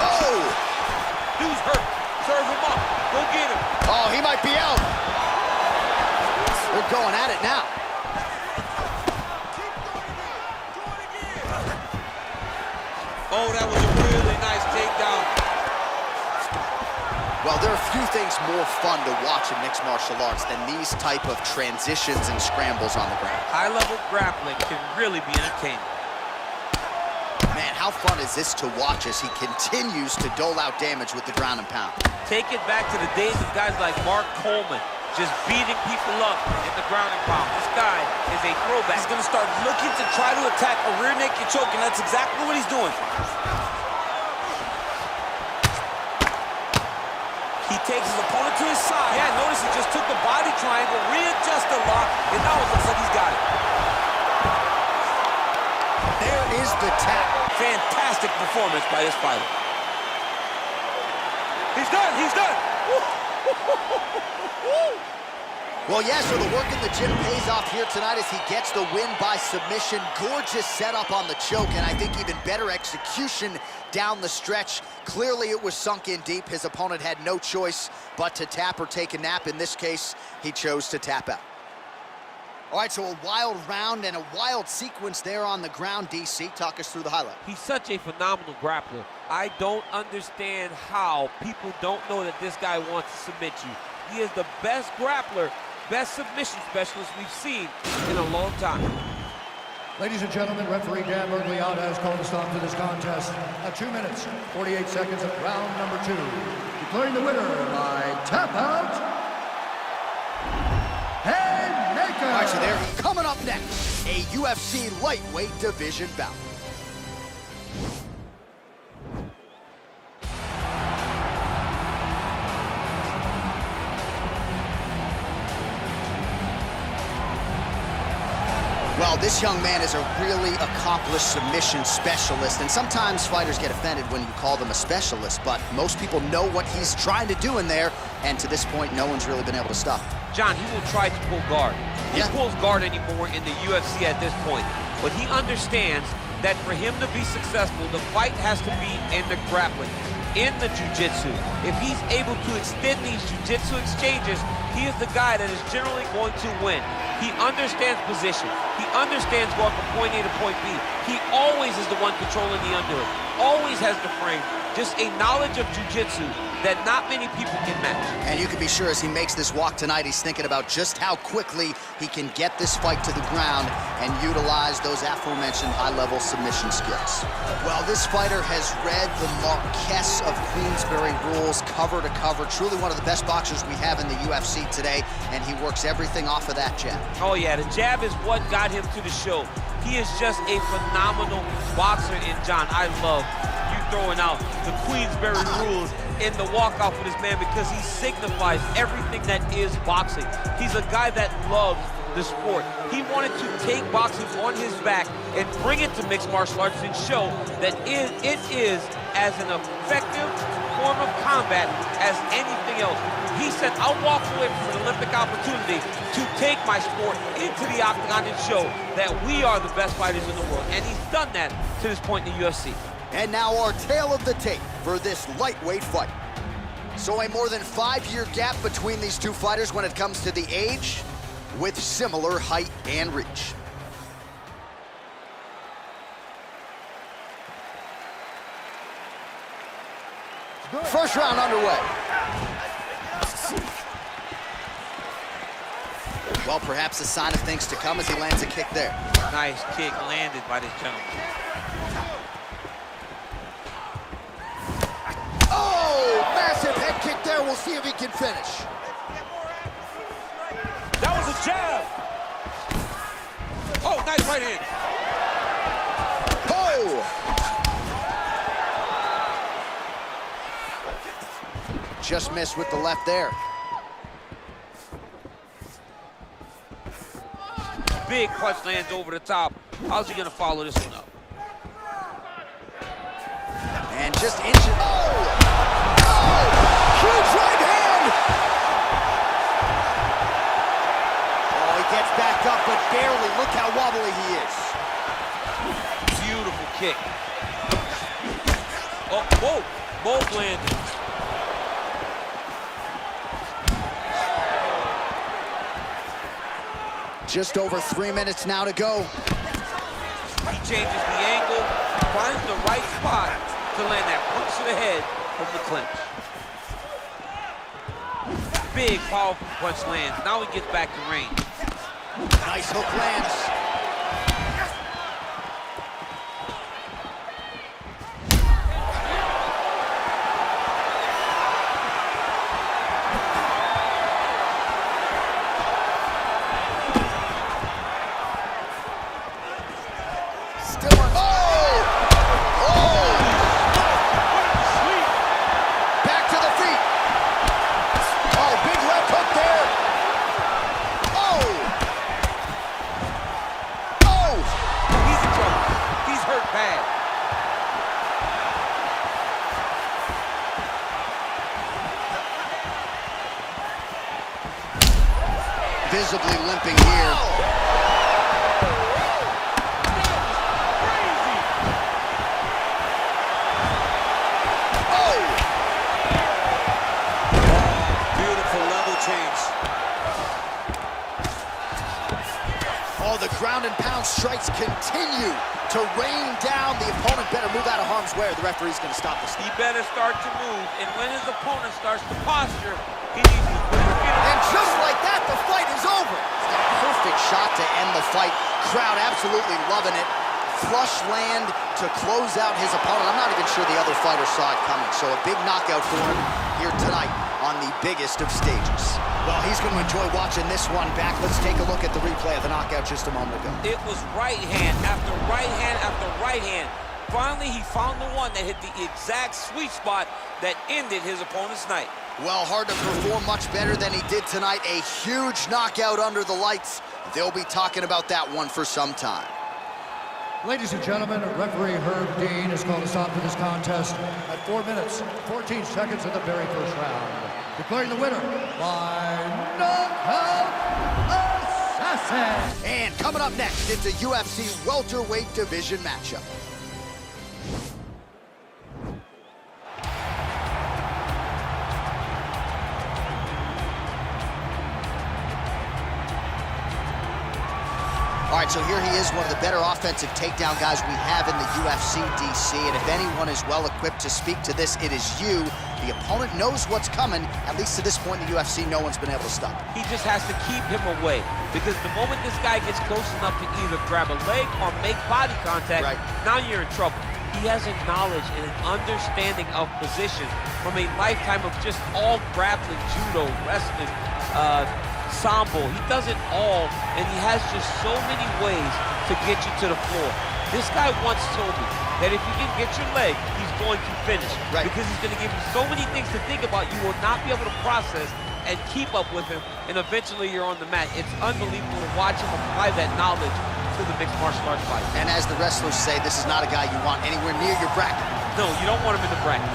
Oh! Dude's hurt. Serve him up. Go get him. Oh, he might be out. They're going at it now. Oh, that was a really nice takedown. Well, there are few things more fun to watch in mixed martial arts than these type of transitions and scrambles on the ground. High-level grappling can really be entertaining. Man, how fun is this to watch as he continues to dole out damage with the ground and pound? Take it back to the days of guys like Mark Coleman, just beating people up in the ground and pound. This guy is a throwback. He's going to start looking to try to attack a rear naked choke, and that's exactly what he's doing. He takes his opponent to his side. Yeah, notice he just took the body triangle, readjusted the lock, and now it looks like he's got it. There is the tap. Fantastic performance by this fighter. He's done, he's done. Well, yeah, so the work in the gym pays off here tonight as he gets the win by submission. Gorgeous setup on the choke, and I think even better execution down the stretch. Clearly, it was sunk in deep. His opponent had no choice but to tap or take a nap. In this case, he chose to tap out. All right, so a wild round and a wild sequence there on the ground. DC, talk us through the highlight. He's such a phenomenal grappler. I don't understand how people don't know that this guy wants to submit you. He is the best grappler, best submission specialist we've seen in a long time. Ladies and gentlemen, referee Dan Mergliata has called a stop to this contest at 2 minutes, 48 seconds of round number 2. Declaring the winner by tap out. All right, so they're coming up next, a UFC lightweight division bout. Well, this young man is a really accomplished submission specialist, and sometimes fighters get offended when you call them a specialist, but most people know what he's trying to do in there, and to this point, no one's really been able to stop him. John, he will try to pull guard. He Yeah. pulls guard anymore in the UFC at this point, but he understands that for him to be successful, the fight has to be in the grappling, in the jiu-jitsu. If he's able to extend these jiu-jitsu exchanges, he is the guy that is generally going to win. He understands position. He understands going from point A to point B. He always is the one controlling the underhook. Always has the frame. just a knowledge of jiu-jitsu that not many people can match. And you can be sure as he makes this walk tonight, he's thinking about just how quickly he can get this fight to the ground and utilize those aforementioned high-level submission skills. Well, this fighter has read the Marquess of Queensberry rules cover to cover. Truly one of the best boxers we have in the UFC today, and he works everything off of that jab. Oh yeah, the jab is what got him to the show. He is just a phenomenal boxer, and John, I love you throwing out the Queensberry rules in the walkout for this man because he signifies everything that is boxing. He's a guy that loves the sport. He wanted to take boxing on his back and bring it to mixed martial arts and show that it is as an effective form of combat as anything else. He said, I'll walk away from an Olympic opportunity to take my sport into the octagon and show that we are the best fighters in the world. And he's done that to this point in the UFC. And now our tale of the tape for this lightweight fight. So a more than 5-year gap between these two fighters when it comes to the age, with similar height and reach. First round underway. Well, perhaps a sign of things to come as he lands a kick there. Nice kick landed by this gentleman. Oh, massive head kick there. We'll see if he can finish. That was a jab. Oh, nice right hand. Oh! Just missed with the left there. Big punch lands over the top. How's he gonna follow this one up? And just inches. Oh! Oh! Huge right hand! Oh, he gets back up, but barely. Look how wobbly he is. Beautiful kick. Oh, whoa! Both landed. Just over 3 minutes now to go. He changes the angle, finds the right spot to land that punch to the head from the clinch. Big, powerful punch lands. Now he gets back to range. Nice hook lands. Visibly limping here. Oh! Beautiful level change. Oh, the ground and pound strikes continue to rain down. The opponent better move out of harm's way or the referee's going to stop this. He better start to move, and when his opponent starts to posture, he needs to put his feet on. And just like that, the fight is over. It's a perfect shot to end the fight. Crowd absolutely loving it. Flush land to close out his opponent. I'm not even sure the other fighter saw it coming. So a big knockout for him here tonight on the biggest of stages. Well, he's going to enjoy watching this one back. Let's take a look at the replay of the knockout just a moment ago. It was right hand after right hand after right hand. Finally, he found the one that hit the exact sweet spot that ended his opponent's night. Well, hard to perform much better than he did tonight. A huge knockout under the lights. They'll be talking about that one for some time. Ladies and gentlemen, referee Herb Dean has called a stop to this contest at 4 minutes, 14 seconds of the very first round. Declaring the winner by knockout assassin. And coming up next, it's a UFC welterweight division matchup. All All right, so here he is, one of the better offensive takedown guys we have in the UFC, DC. And if anyone is well-equipped to speak to this, it is you. The opponent knows what's coming. At least to this point in the UFC, no one's been able to stop him. He just has to keep him away, because the moment this guy gets close enough to either grab a leg or make body contact, now you're in trouble. He has a knowledge and an understanding of position from a lifetime of just all grappling, judo, wrestling, sambo. He does it all, and he has just so many ways to get you to the floor. This guy once told me that if you can get your leg, he's going to finish. Because he's going to give you so many things to think about, you will not be able to process and keep up with him, and eventually you're on the mat. It's unbelievable to watch him apply that knowledge to the mixed martial arts fight. And as the wrestlers say, this is not a guy you want anywhere near your bracket. No, you don't want him in the bracket.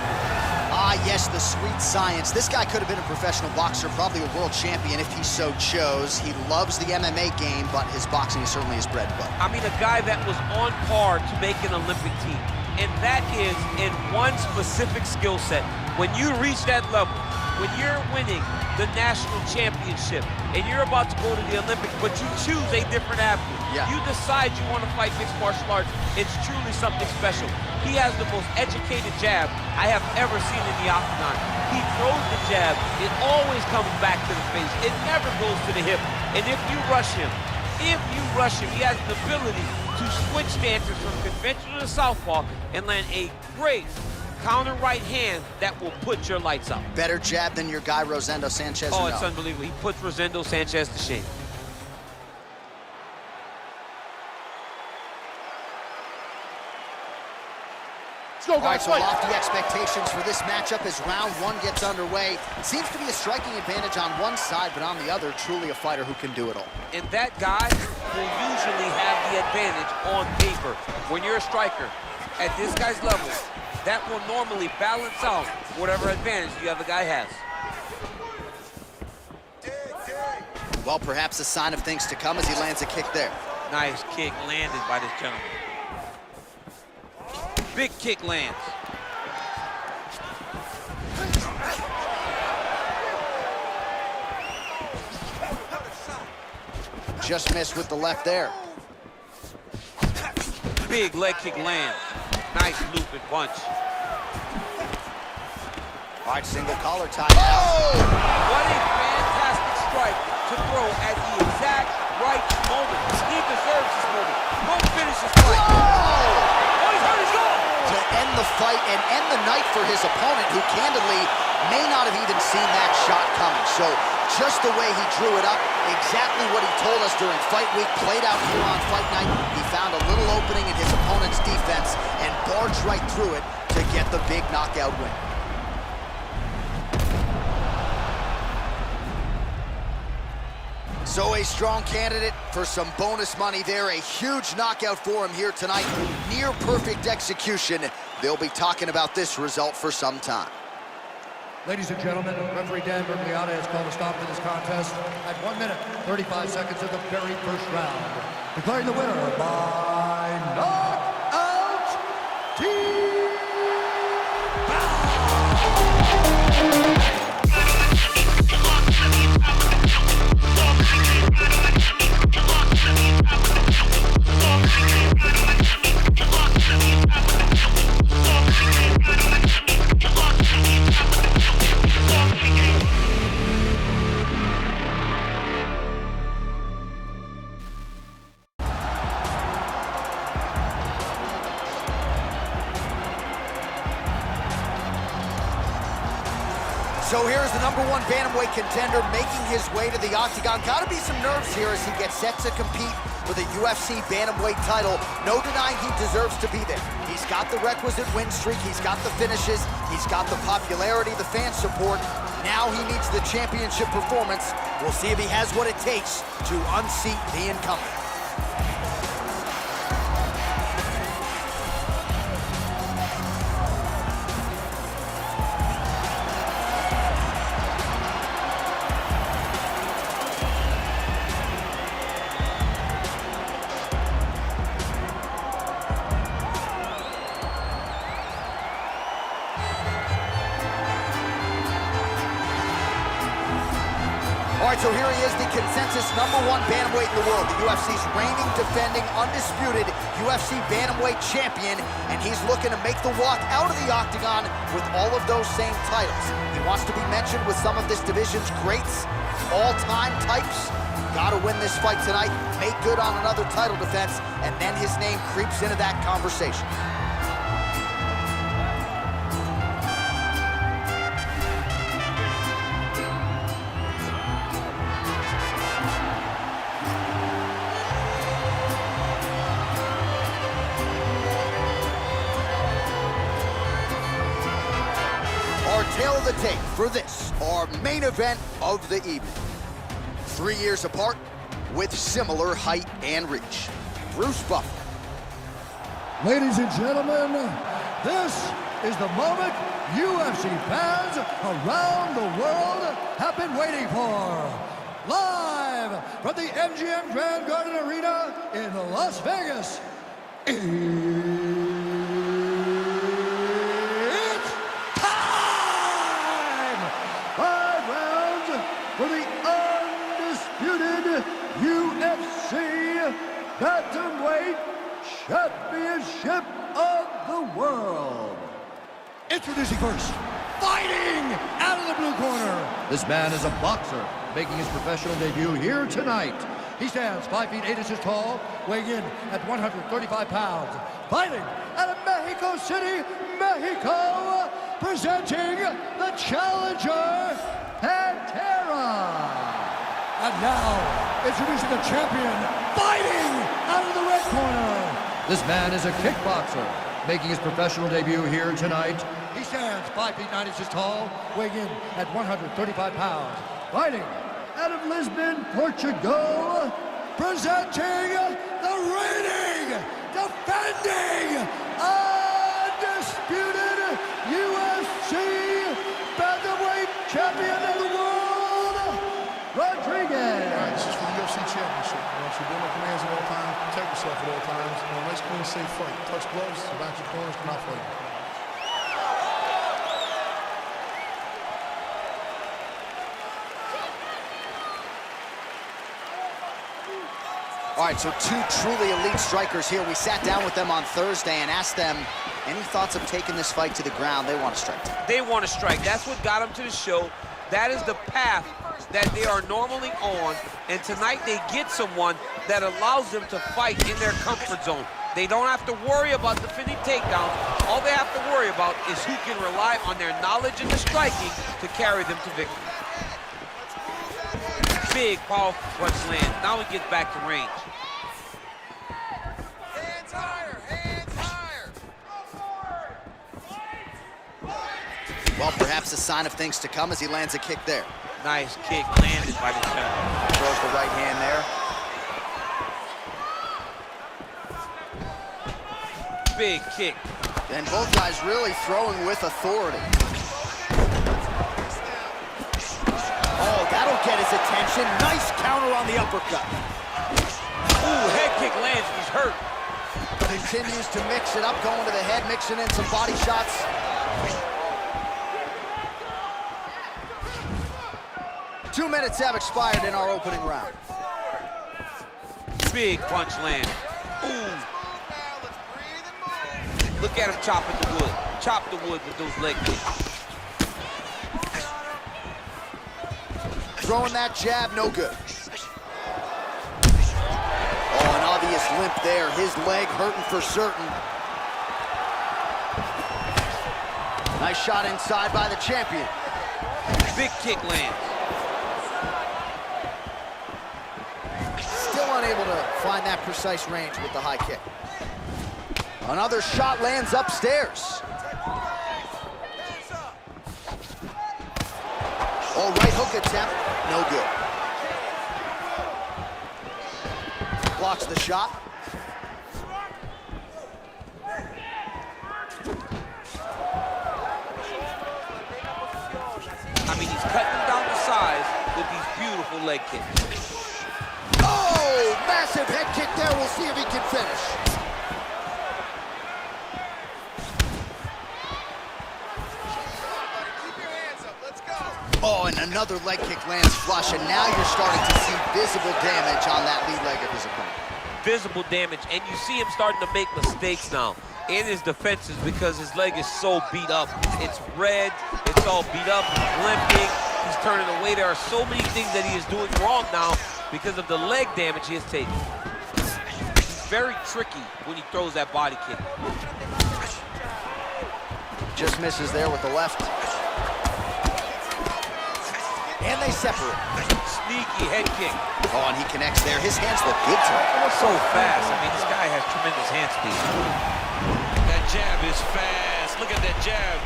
Ah, yes, the sweet science. This guy could have been a professional boxer, probably a world champion if he so chose. He loves the MMA game, but his boxing is certainly his bread and butter. I mean, a guy that was on par to make an Olympic team, and that is in one specific skill set. When you reach that level, when you're winning the national championship and you're about to go to the Olympics, but you choose a different avenue. You decide you want to fight mixed martial arts, it's truly something special. He has the most educated jab I have ever seen in the octagon. He throws the jab, it always comes back to the face. It never goes to the hip. And if you rush him, he has the ability to switch stances from conventional to southpaw and land a great counter right hand that will put your lights out. Better jab than your guy Rosendo Sanchez? Oh, it's unbelievable. He puts Rosendo Sanchez to shame. All right, so lofty expectations for this matchup as round one gets underway. It seems to be a striking advantage on one side, but on the other, truly a fighter who can do it all. And that guy will usually have the advantage on paper. When you're a striker at this guy's level, that will normally balance out whatever advantage the other guy has. Well, perhaps a sign of things to come as he lands a kick there. Nice kick landed by this gentleman. Big kick lands. Just missed with the left there. Big leg kick lands. Nice looping punch. All right, single collar tie now. Oh! What a fantastic strike to throw at the exact right moment. He deserves this moment. Won't finish his fight. Oh! He's hurt, he's gone! To end the fight and end the night for his opponent, who candidly may not have even seen that shot coming. So just the way he drew it up, exactly what he told us during fight week, played out here on fight night. He found a little opening in his opponent's defense and barged right through it to get the big knockout win. So a strong candidate for some bonus money there. A huge knockout for him here tonight. Near perfect execution. They'll be talking about this result for some time. Ladies and gentlemen, referee Dan Bergliata has called a stop to this contest at 1 minute, 35 seconds of the very first round. Declaring the winner by knockout, So here's the #1 bantamweight contender making his way to the octagon. Gotta be some nerves here as he gets set to compete for the UFC bantamweight title. No denying he deserves to be there. He's got the requisite win streak, he's got the finishes, he's got the popularity, the fan support. Now he needs the championship performance. We'll see if he has what it takes to unseat the incumbent. All right, so here he is, the consensus #1 bantamweight in the world, the UFC's reigning, defending, undisputed UFC bantamweight champion, and he's looking to make the walk out of the octagon with all of those same titles. He wants to be mentioned with some of this division's greats, all-time types. Gotta win this fight tonight, make good on another title defense, and then his name creeps into that conversation. Tail of the tape for this, our main event of the evening. 3 years apart with similar height and reach. Bruce Buffer. Ladies and gentlemen, this is the moment UFC fans around the world have been waiting for. Live from the MGM Grand Garden Arena in Las Vegas. For the undisputed UFC Bantamweight Championship of the World. Introducing first, fighting out of the blue corner. This man is a boxer, making his professional debut here tonight. He stands 5 feet 8 inches tall, weighing in at 135 pounds. Fighting out of Mexico City, Mexico, presenting the challenger, Pantera. And now, introducing the champion, fighting out of the red corner. This man is a kickboxer, making his professional debut here tonight. He stands 5 feet 9 inches tall, weighing in at 135 pounds. Fighting out of Lisbon, Portugal, presenting the reigning, defending, undisputed UFC Featherweight champion of the world, Rodriguez. All right, this is for the UFC championship. Obey my commands at all times, protect yourself at all times. Nice, clean, safe fight. Touch gloves, back your corners, come out fighting. All right, so two truly elite strikers here. We sat down with them on Thursday and asked them any thoughts of taking this fight to the ground. They want to strike. They want to strike. That's what got them to the show. That is the path that they are normally on, and tonight they get someone that allows them to fight in their comfort zone. They don't have to worry about defending takedowns. All they have to worry about is who can rely on their knowledge in the striking to carry them to victory. Big, powerful punch land. Now he gets back to range. Hands higher, hands higher. Well, perhaps a sign of things to come as he lands a kick there. Nice kick landed by the champ. Throws the right hand there. Big kick. And both guys really throwing with authority. Oh, that'll get his attention. Nice counter on the uppercut. Ooh, head kick lands, he's hurt. Continues to mix it up, going to the head, mixing in some body shots. Two minutes have expired in our opening round. Big punch land. Ooh. Look at him chopping the wood. Chop the wood with those leg kicks. Throwing that jab, no good. Oh, an obvious limp there. His leg hurting for certain. Nice shot inside by the champion. Big kick lands. Still unable to find that precise range with the high kick. Another shot lands upstairs. Oh, right hook attempt, no good. Blocks the shot. I mean, he's cutting them down to size with these beautiful leg kicks. Oh, massive head kick there. We'll see if he can finish. Keep your hands up, let's go. Oh, and another leg kick lands flush, and now you're starting to see visible damage on that lead leg of his opponent. Visible damage, and you see him starting to make mistakes now in his defenses because his leg is so beat up. It's red, it's all beat up, he's limping, he's turning away. There are so many things that he is doing wrong now because of the leg damage he has taken. He's very tricky when he throws that body kick. Just misses there with the left. And they separate. Sneaky head kick. Oh, and he connects there. His hands look good to him. So fast. I mean, this guy has tremendous hand speed. That jab is fast. Look at that jab.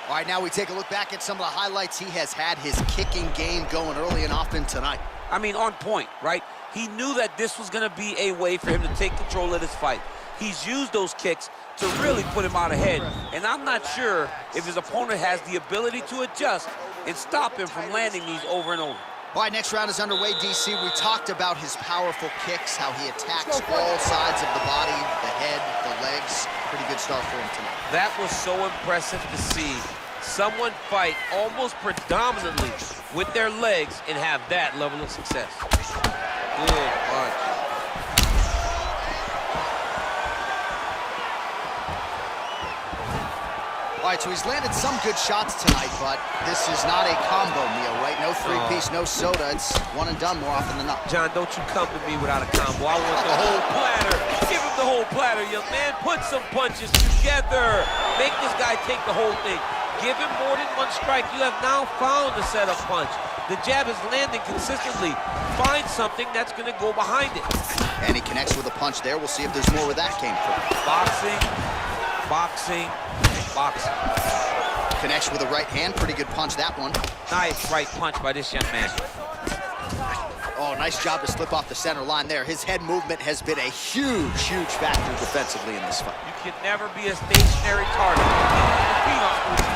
All right, now we take a look back at some of the highlights. He has had his kicking game going early and often tonight. I mean, on point, right? He knew that this was going to be a way for him to take control of this fight. He's used those kicks to really put him out ahead. And I'm not sure if his opponent has the ability to adjust and stop him from landing these over and over. All right, next round is underway, DC. We talked about his powerful kicks, how he attacks all sides of the body, the head, the legs. Pretty good start for him tonight. That was so impressive to see someone fight almost predominantly with their legs and have that level of success. Good punch. All right, so he's landed some good shots tonight, but this is not a combo meal, right? No three-piece, no soda. It's one and done more often than not. John, don't you come to me without a combo. I want the whole platter. Give him the whole platter, young man. Put some punches together. Make this guy take the whole thing. Give him more than one strike. You have now found the setup punch. The jab is landing consistently. Find something that's going to go behind it. And he connects with a punch there. We'll see if there's more where that came from. Boxing, boxing, boxing. Connects with a right hand. Pretty good punch, that one. Nice right punch by this young man. Oh, nice job to slip off the center line there. His head movement has been a huge, huge factor defensively in this fight. You can never be a stationary target. You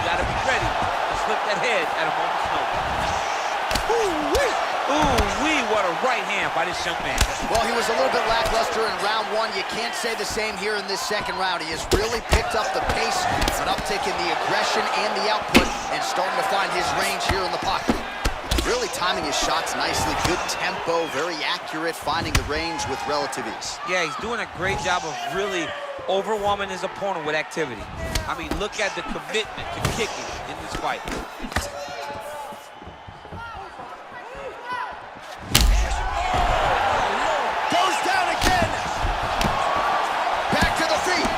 gotta be ready to slip that head at a moment's notice. Ooh-wee! Ooh-wee, what a right hand by this young man. Well, he was a little bit lackluster in round one. You can't say the same here in this second round. He has really picked up the pace, an uptick in the aggression and the output, and starting to find his range here in the pocket. Really timing his shots nicely, good tempo, very accurate, finding the range with relative ease. Yeah, he's doing a great job of really overwhelming his opponent with activity. I mean, look at the commitment to kicking in this fight. Goes down again. Back to the feet.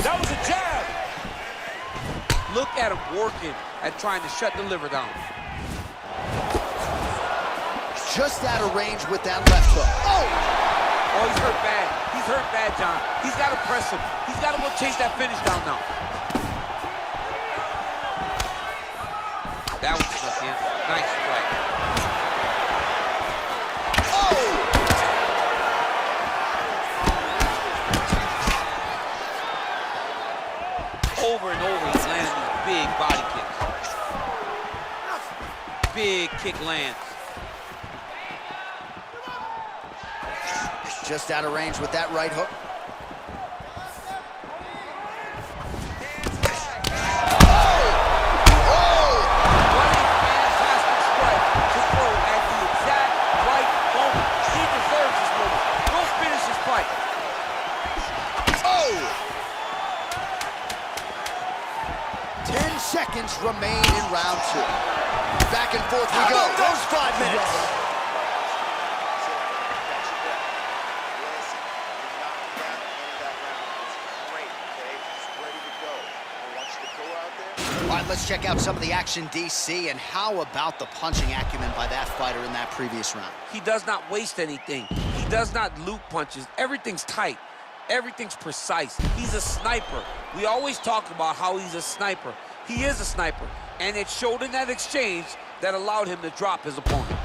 That was a jab. Look at him working at trying to shut the liver down. Just out of range with that left hook. Oh! Oh, he's hurt bad. He's hurt bad, John. He's got to press him. He's got to go chase that finish down now. That was stuck in. Nice strike. Oh! Over and over, he's landing these big body kicks. Big kick lands. Just out of range with that right hook. What a fantastic strike to throw at the exact right moment. He deserves this moment. Go finish this fight. Oh! 10 seconds remain in round two. Back and forth we go. Those 5 minutes. All right, let's check out some of the action, DC, and how about the punching acumen by that fighter in that previous round? He does not waste anything. He does not loop punches. Everything's tight. Everything's precise. He's a sniper. We always talk about how he's a sniper. He is a sniper, and it showed in that exchange that allowed him to drop his opponent.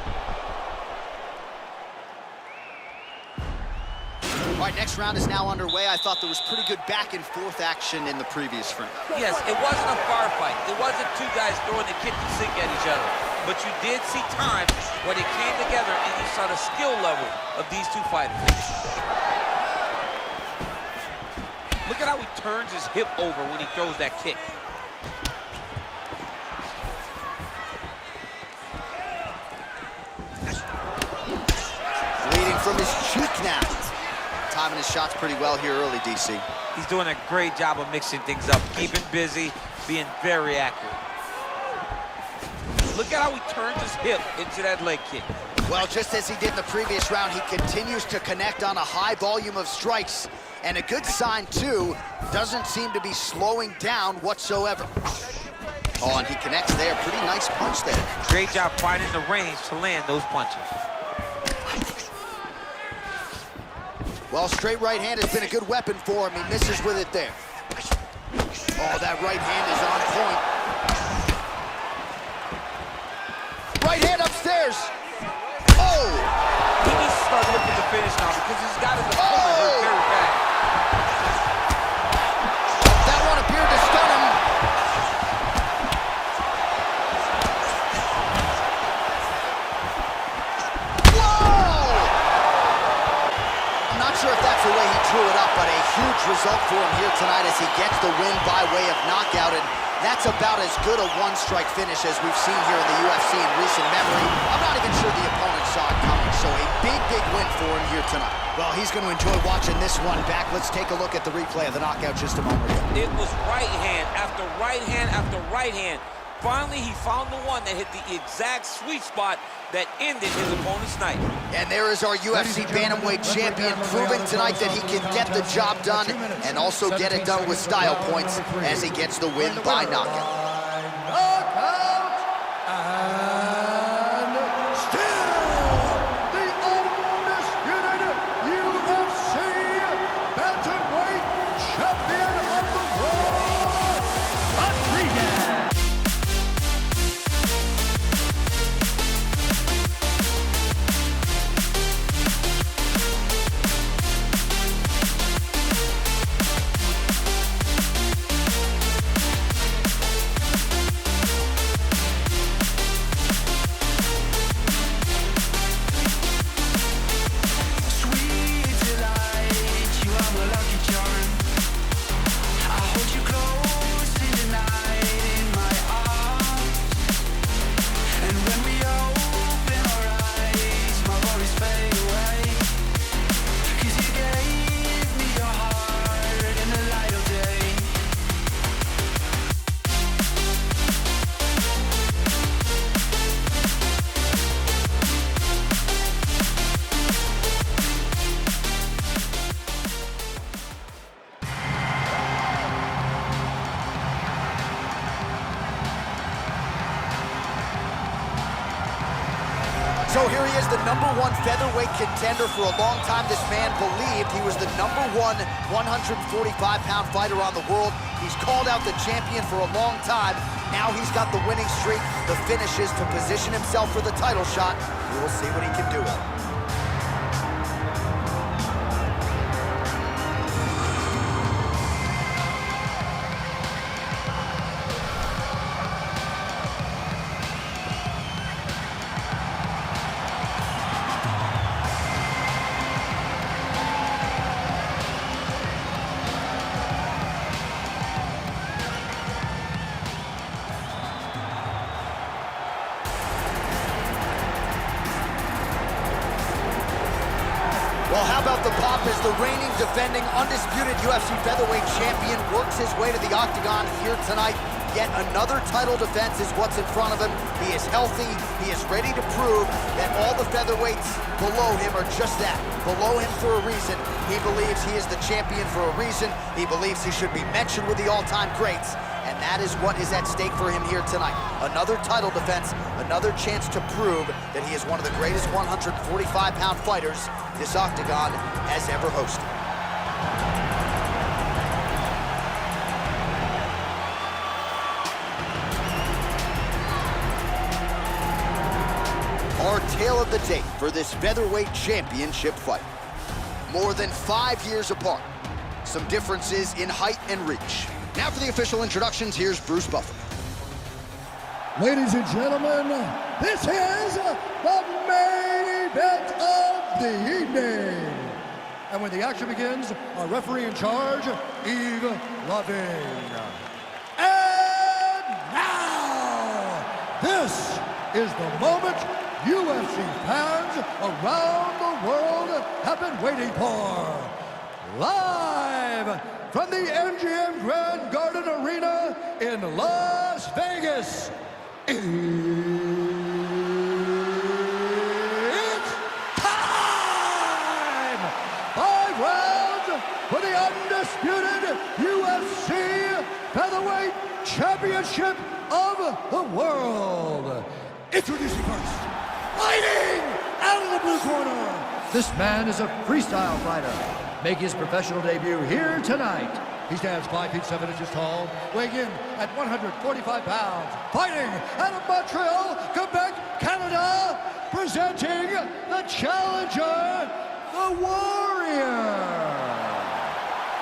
All right, next round is now underway. I thought there was pretty good back and forth action in the previous round. Yes, it wasn't a firefight. It wasn't two guys throwing the kitchen sink at each other. But you did see times where they came together and you saw the skill level of these two fighters. turns his hip over when he throws that kick. Bleeding from his cheek now. Timing his shots pretty well here early, DC. He's doing a great job of mixing things up, keeping busy, being very accurate. Look at how he turns his hip into that leg kick. Well, just as he did in the previous round, he continues to connect on a high volume of strikes. And a good sign, too, doesn't seem to be slowing down whatsoever. Oh, and he connects there. Pretty nice punch there. Great job finding the range to land those punches. Well, straight right hand has been a good weapon for him. He misses with it there. Oh, that right hand is on point. Right hand upstairs. Oh! He needs to start looking to finish now because he's got his opponent hurt very bad. That one appeared to stun him. Whoa! I'm not sure if that's the way he drew it up, but a huge result for him here tonight as he gets the win by way of knockout. And that's about as good a one-strike finish as we've seen here in the UFC in recent memory. I'm not even sure the opponent saw it coming, so a big, big win for him here tonight. Well, he's going to enjoy watching this one back. Let's take a look at the replay of the knockout just a moment ago. It was right hand after right hand after right hand. Finally, he found the one that hit the exact sweet spot that ended his opponent's night. And there is our UFC Bantamweight champion proving tonight that he can get the job done and also get it done with style points as he gets the win by knockout. And still the undisputed UFC Bantamweight champion of the world, Rodriguez. So here he is, the #1 featherweight contender. For a long time, this man believed he was the #1 145-pound fighter on the world. He's called out the champion for a long time. Now he's got the winning streak, the finishes to position himself for the title shot. We will see what he can do with it. Well, how about the pop as the reigning, defending, undisputed UFC featherweight champion works his way to the octagon here tonight. Yet another title defense is what's in front of him. He is healthy. He is ready to prove that all the featherweights below him are just that, below him for a reason. He believes he is the champion for a reason. He believes he should be mentioned with the all-time greats. And that is what is at stake for him here tonight. Another title defense, another chance to prove that he is one of the greatest 145-pound fighters this octagon has ever hosted. Our tale of the tape for this featherweight championship fight. More than 5 years apart. Some differences in height and reach. Now for the official introductions, here's Bruce Buffer. Ladies and gentlemen, this is the main event of the evening. And when the action begins, our referee in charge, Yves Lavigne. And now, this is the moment UFC fans around the world have been waiting for. Live from the MGM Grand Garden Arena in Las Vegas. It's time! 5 rounds for the undisputed UFC Featherweight Championship of the World. Introducing first, fighting out of the blue corner. This man is a freestyle fighter, making his professional debut here tonight. He stands 5 feet 7 inches tall, weighing in at 145 pounds. Fighting out of Montreal, Quebec, Canada, presenting the challenger, the Warrior.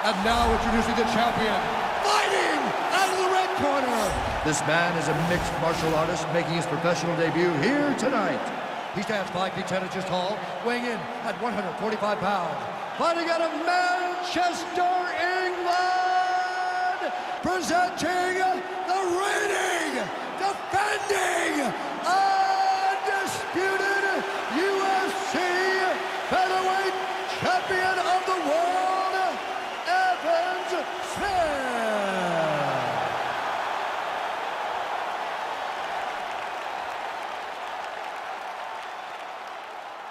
And now introducing the champion, fighting out of the red corner. This man is a mixed martial artist, making his professional debut here tonight. He stands 5 feet 10 inches tall, weighing in at 145 pounds. Fighting out of Manchester, England, presenting the reigning, defending, undisputed UFC Featherweight Champion of the World, Evans Smith.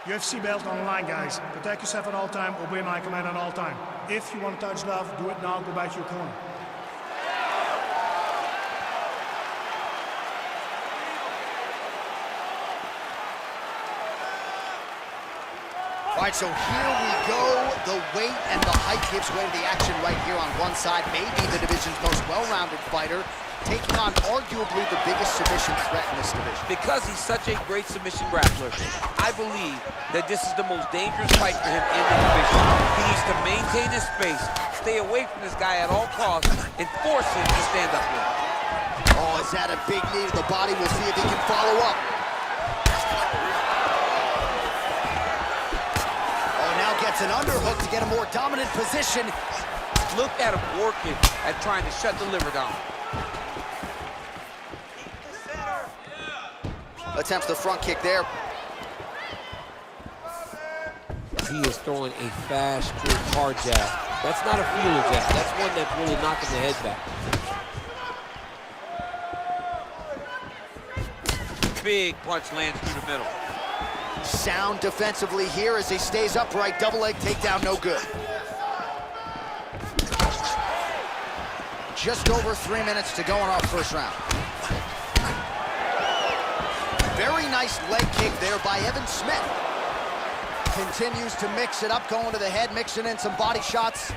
UFC belt on the line, guys. Protect yourself at all time, obey my command at all time. If you want to touch love, do it now, go back to your corner. All right, so here we go. The weight and the height gives way to the action right here on one side. Maybe the division's most well-rounded fighter, taking on arguably the biggest submission threat in this division. Because he's such a great submission grappler, I believe that this is the most dangerous fight for him in the division. He needs to maintain his space, stay away from this guy at all costs, and force him to stand up with him. Oh, is that a big knee to the body? We'll see if he can follow up. Oh, now gets an underhook to get a more dominant position. Look at him working at trying to shut the liver down. Attempts the front kick there. He is throwing a fast, straight, hard jab. That's not a feeler jab. That's one that's really knocking the head back. Big punch lands through the middle. Sound defensively here as he stays upright. Double leg takedown, no good. Just over 3 minutes to go in our first round. Very nice leg kick there by Evan Smith. Continues to mix it up, going to the head, mixing in some body shots.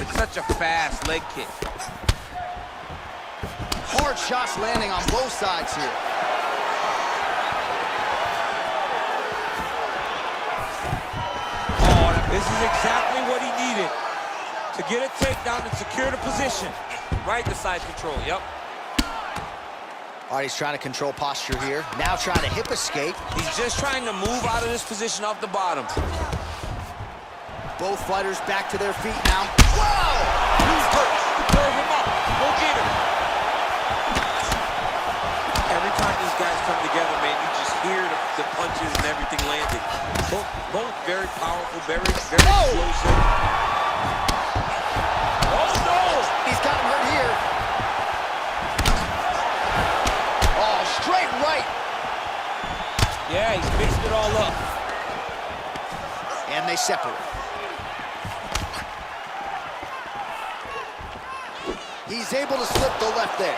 It's such a fast leg kick. Hard shots landing on both sides here. Oh, this is exactly what he needed to get a takedown and secure the position. Right to side control, yep. All right, he's trying to control posture here. Now trying to hip escape. He's just trying to move out of this position off the bottom. Both fighters back to their feet now. Whoa! He's hurt. Curve him up. Go get him. Every time these guys come together, man, you just hear the punches and everything landing. Both very powerful, very explosive. Oh, no! He's got him hurt here. Oh, straight right. Yeah, he's mixed it all up. And they separate. He's able to slip the left there.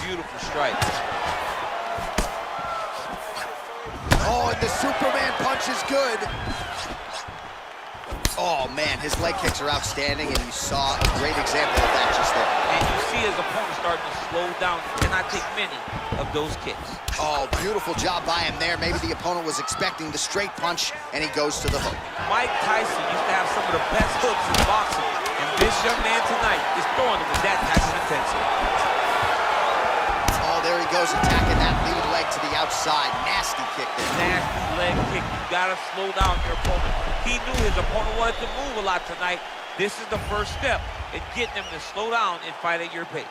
Beautiful strike. Oh, and the Superman punch is good. Oh, man, his leg kicks are outstanding, and you saw a great example of that just there. And you see his opponent starting to slow down. Cannot take many of those kicks. Oh, beautiful job by him there. Maybe the opponent was expecting the straight punch, and he goes to the hook. Mike Tyson used to have some of the best hooks in boxing, and this young man tonight is throwing them with that type of intensity. Oh, there he goes, attacking that lead leg to the outside. Nasty kick there. Nasty leg kick. You gotta slow down your opponent. He knew his opponent wanted to move a lot tonight. This is the first step in getting him to slow down and fight at your pace.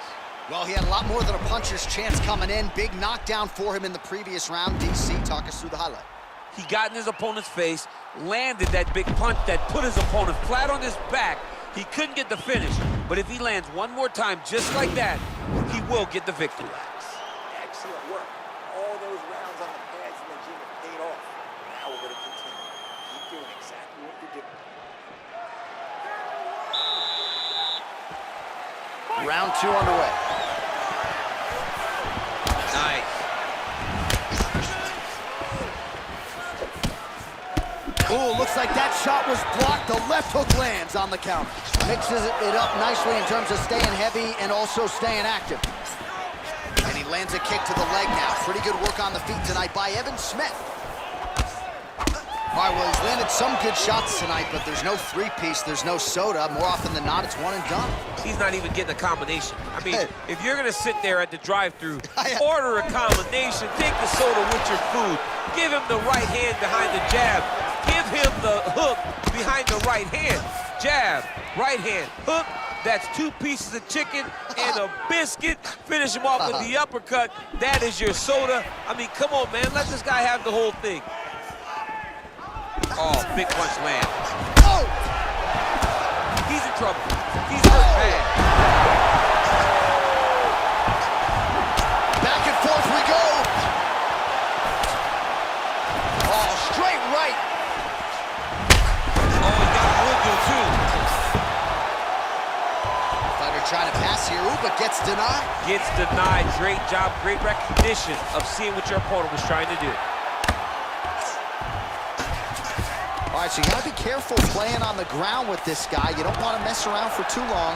Well, he had a lot more than a puncher's chance coming in. Big knockdown for him in the previous round. DC, talk us through the highlight. He got in his opponent's face, landed that big punch that put his opponent flat on his back. He couldn't get the finish, but if he lands one more time just like that, he will get the victory. Excellent work. All those rounds on the pads in the gym have paid off. Now we're going to continue. Keep doing exactly what you're doing. Round 2 underway. Nice. Ooh, looks like that shot was blocked. The left hook lands on the counter. Mixes it up nicely in terms of staying heavy and also staying active. And he lands a kick to the leg now. Pretty good work on the feet tonight by Evan Smith. All right, well, he's landed some good shots tonight, but there's no three-piece, there's no soda. More often than not, it's one and done. He's not even getting a combination. I mean, if you're gonna sit there at the drive-thru, Yeah. order a combination, take the soda with your food, give him the right hand behind the jab, give him the hook behind the right hand. Jab, right hand, hook. That's 2 pieces of chicken and a biscuit. Finish him off with the uppercut. That is your soda. I mean, come on, man. Let this guy have the whole thing. Oh, big punch land. Oh! He's in trouble. He's hurt bad. Back and forth we go. Oh, straight right. Oh, he got a wiggle, too. Fighter trying to pass here, ooh, but gets denied. Gets denied. Great job, great recognition of seeing what your opponent was trying to do. All right, so you gotta be careful playing on the ground with this guy. You don't want to mess around for too long.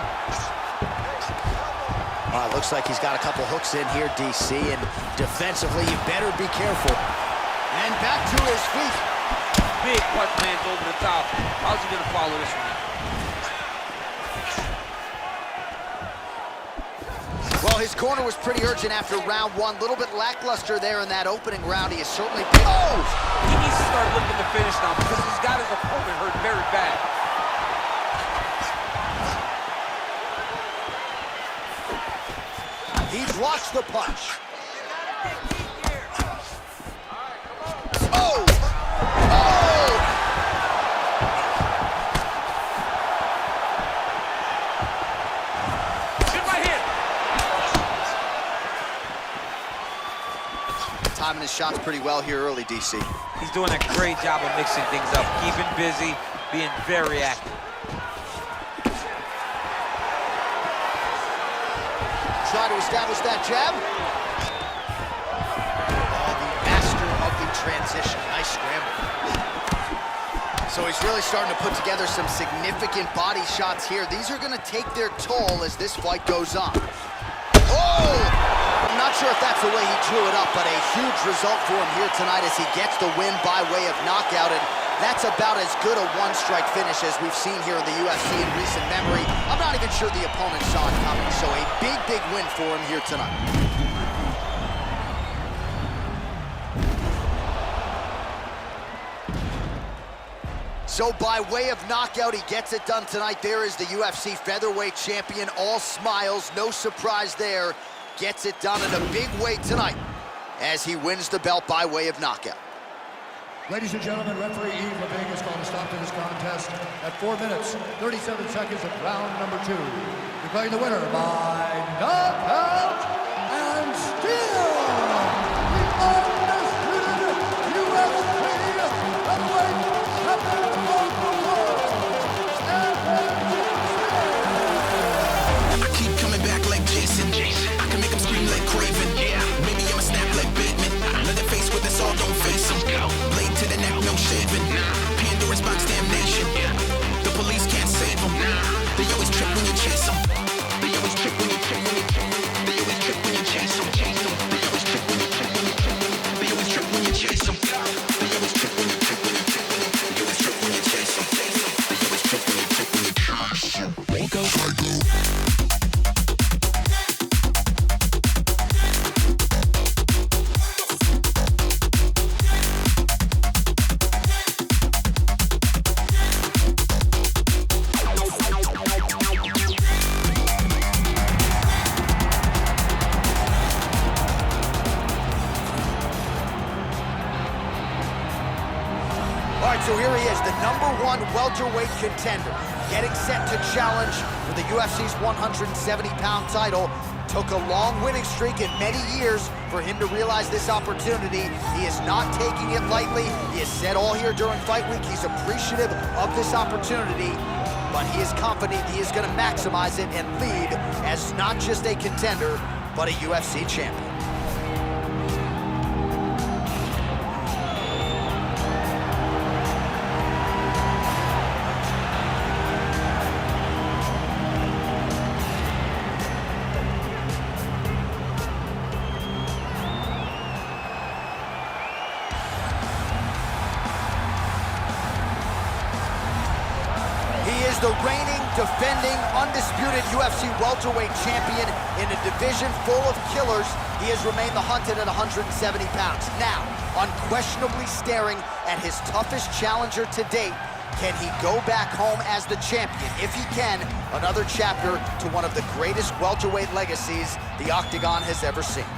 All right, looks like he's got a couple hooks in here, DC, and defensively, you better be careful. And back to his feet. Big punch lands over the top. How's he gonna follow this one? Well, his corner was pretty urgent after round 1. A little bit lackluster there in that opening round. He is certainly big. Oh! He needs to start looking to finish now because he's got his opponent hurt very bad. He blocks the punch. Oh! Oh! Good right hand. Timing his shots pretty well here early, DC. He's doing a great job of mixing things up, keeping busy, being very active. Try to establish that jab. Oh, the master of the transition. Nice scramble. So he's really starting to put together some significant body shots here. These are going to take their toll as this fight goes on. Oh! I'm not sure if that's the way he drew it up, but a huge result for him here tonight as he gets the win by way of knockout. And that's about as good a one-strike finish as we've seen here in the UFC in recent memory. I'm not even sure the opponent saw it coming, so a big, big win for him here tonight. So by way of knockout, he gets it done tonight. There is the UFC Featherweight champion. All smiles, no surprise there. Gets it done in a big way tonight as he wins the belt by way of knockout. Ladies and gentlemen, referee Yves Leving has called a stop to this contest at 4 minutes, 37 seconds of round number 2. Declaring the winner by knockout and still the undisputed UFC Featherweight champion of the world, I keep coming back like Jason. I can make him scream like Craven. Maybe I'ma snap like Batman. Let it face with this all, don't face him. Blade to the neck, no shaving. Pandora's box, damnation. The police can't save him. They always trip when you chase them. They always trip when you trip when you They always trip when you chase them. They always trip when you trip when you They always trip when you chase them. They always trip when you trip when you They always trip when you chase them. They always trip when you trip when you chase them. Won't go, I go. #1 welterweight contender, getting set to challenge for the UFC's 170-pound title. Took a long winning streak in many years for him to realize this opportunity. He is not taking it lightly. He has said all here during fight week he's appreciative of this opportunity, but he is confident he is going to maximize it and lead as not just a contender, but a UFC champion. The reigning, defending, undisputed UFC welterweight champion in a division full of killers. He has remained the hunted at 170 pounds. Now, unquestionably staring at his toughest challenger to date. Can he go back home as the champion? If he can, another chapter to one of the greatest welterweight legacies the Octagon has ever seen.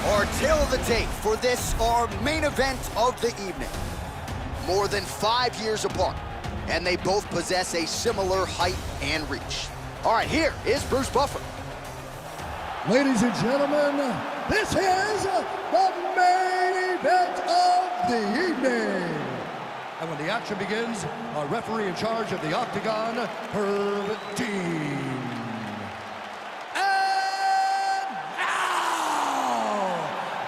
Our tale of the tape for this, our main event of the evening. More than 5 years apart, and they both possess a similar height and reach. All right, here is Bruce Buffer. Ladies and gentlemen, this is the main event of the evening. And when the action begins, our referee in charge of the Octagon, Herb Dean.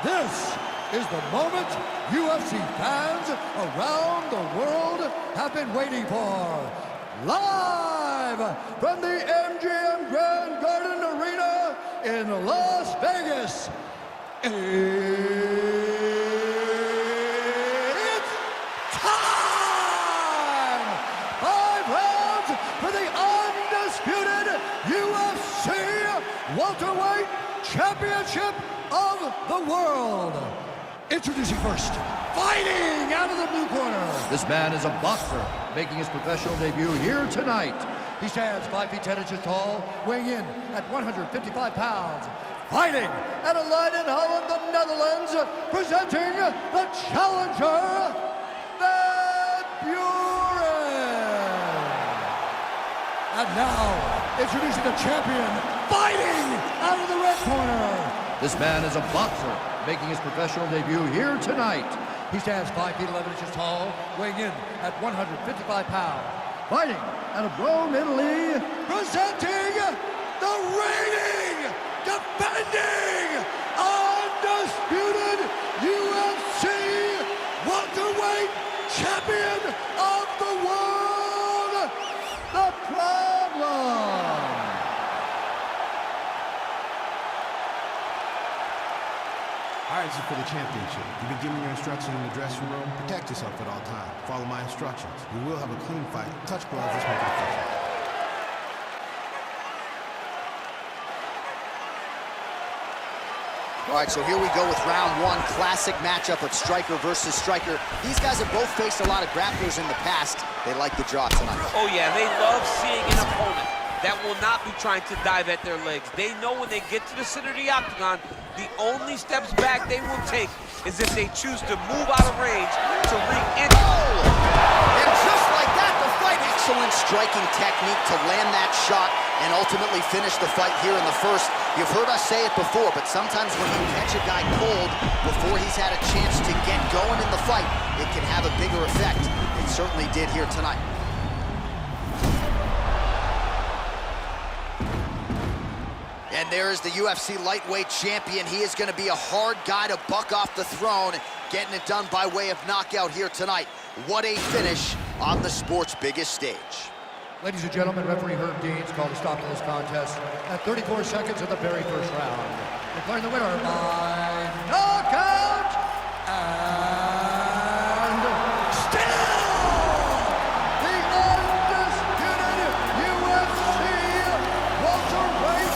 This is the moment UFC fans around the world have been waiting for. Live from the MGM Grand Garden Arena in Las Vegas. It's time! 5 rounds for the undisputed UFC Welterweight Championship of the world. Introducing first, fighting out of the blue corner. This man is a boxer, making his professional debut here tonight. He stands 5 feet 10 inches tall, weighing in at 155 pounds. Fighting out of Leiden, Holland, the Netherlands, presenting the challenger, Buren. And now, introducing the champion, fighting out of the red corner. This man is a boxer, making his professional debut here tonight. He stands 5 feet 11 inches tall, weighing in at 155 pounds. Fighting out of Rome, Italy, presenting the reigning, defending, undisputed UFC welterweight champion of the world, The Problem. All right, this is for the championship. You've been giving your instructions in the dressing room. Protect yourself at all times. Follow my instructions. We will have a clean fight. Touch gloves, let's make it official. All right, so here we go with round 1, classic matchup of striker versus striker. These guys have both faced a lot of grapplers in the past. They like the draw tonight. Oh yeah, they love seeing an opponent that will not be trying to dive at their legs. They know when they get to the center of the octagon, the only steps back they will take is if they choose to move out of range to ring in. Oh! And just like that, the fight. Excellent striking technique to land that shot and ultimately finish the fight here in the first. You've heard us say it before, but sometimes when you catch a guy cold before he's had a chance to get going in the fight, it can have a bigger effect. It certainly did here tonight. And there is the UFC lightweight champion. He is going to be a hard guy to buck off the throne, getting it done by way of knockout here tonight. What a finish on the sport's biggest stage. Ladies and gentlemen, referee Herb Dean's called a stop to this contest at 34 seconds of the very first round. Declaring the winner by knockout and still the undisputed UFC welterweight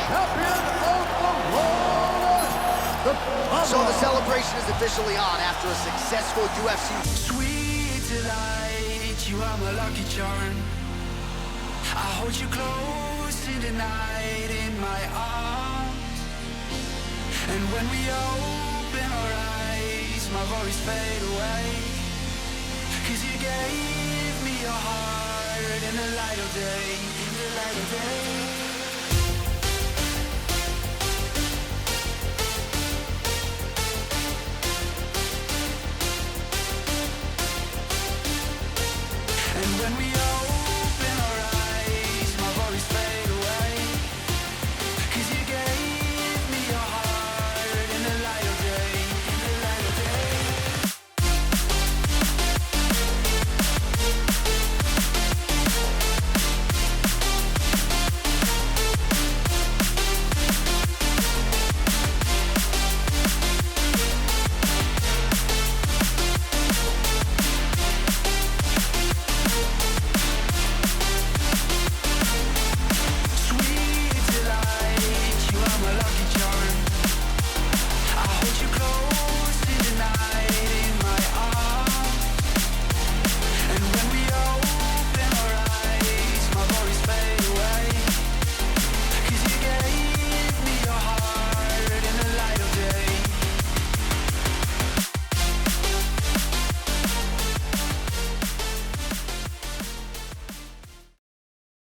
champion of the world, the So the celebration is officially on after a successful UFC. Sweet delight, you are my lucky charm. I hold you close in the night in my arms. And when we open our eyes, my worries fade away. 'Cause you gave me your heart in the light of day, in the light of day.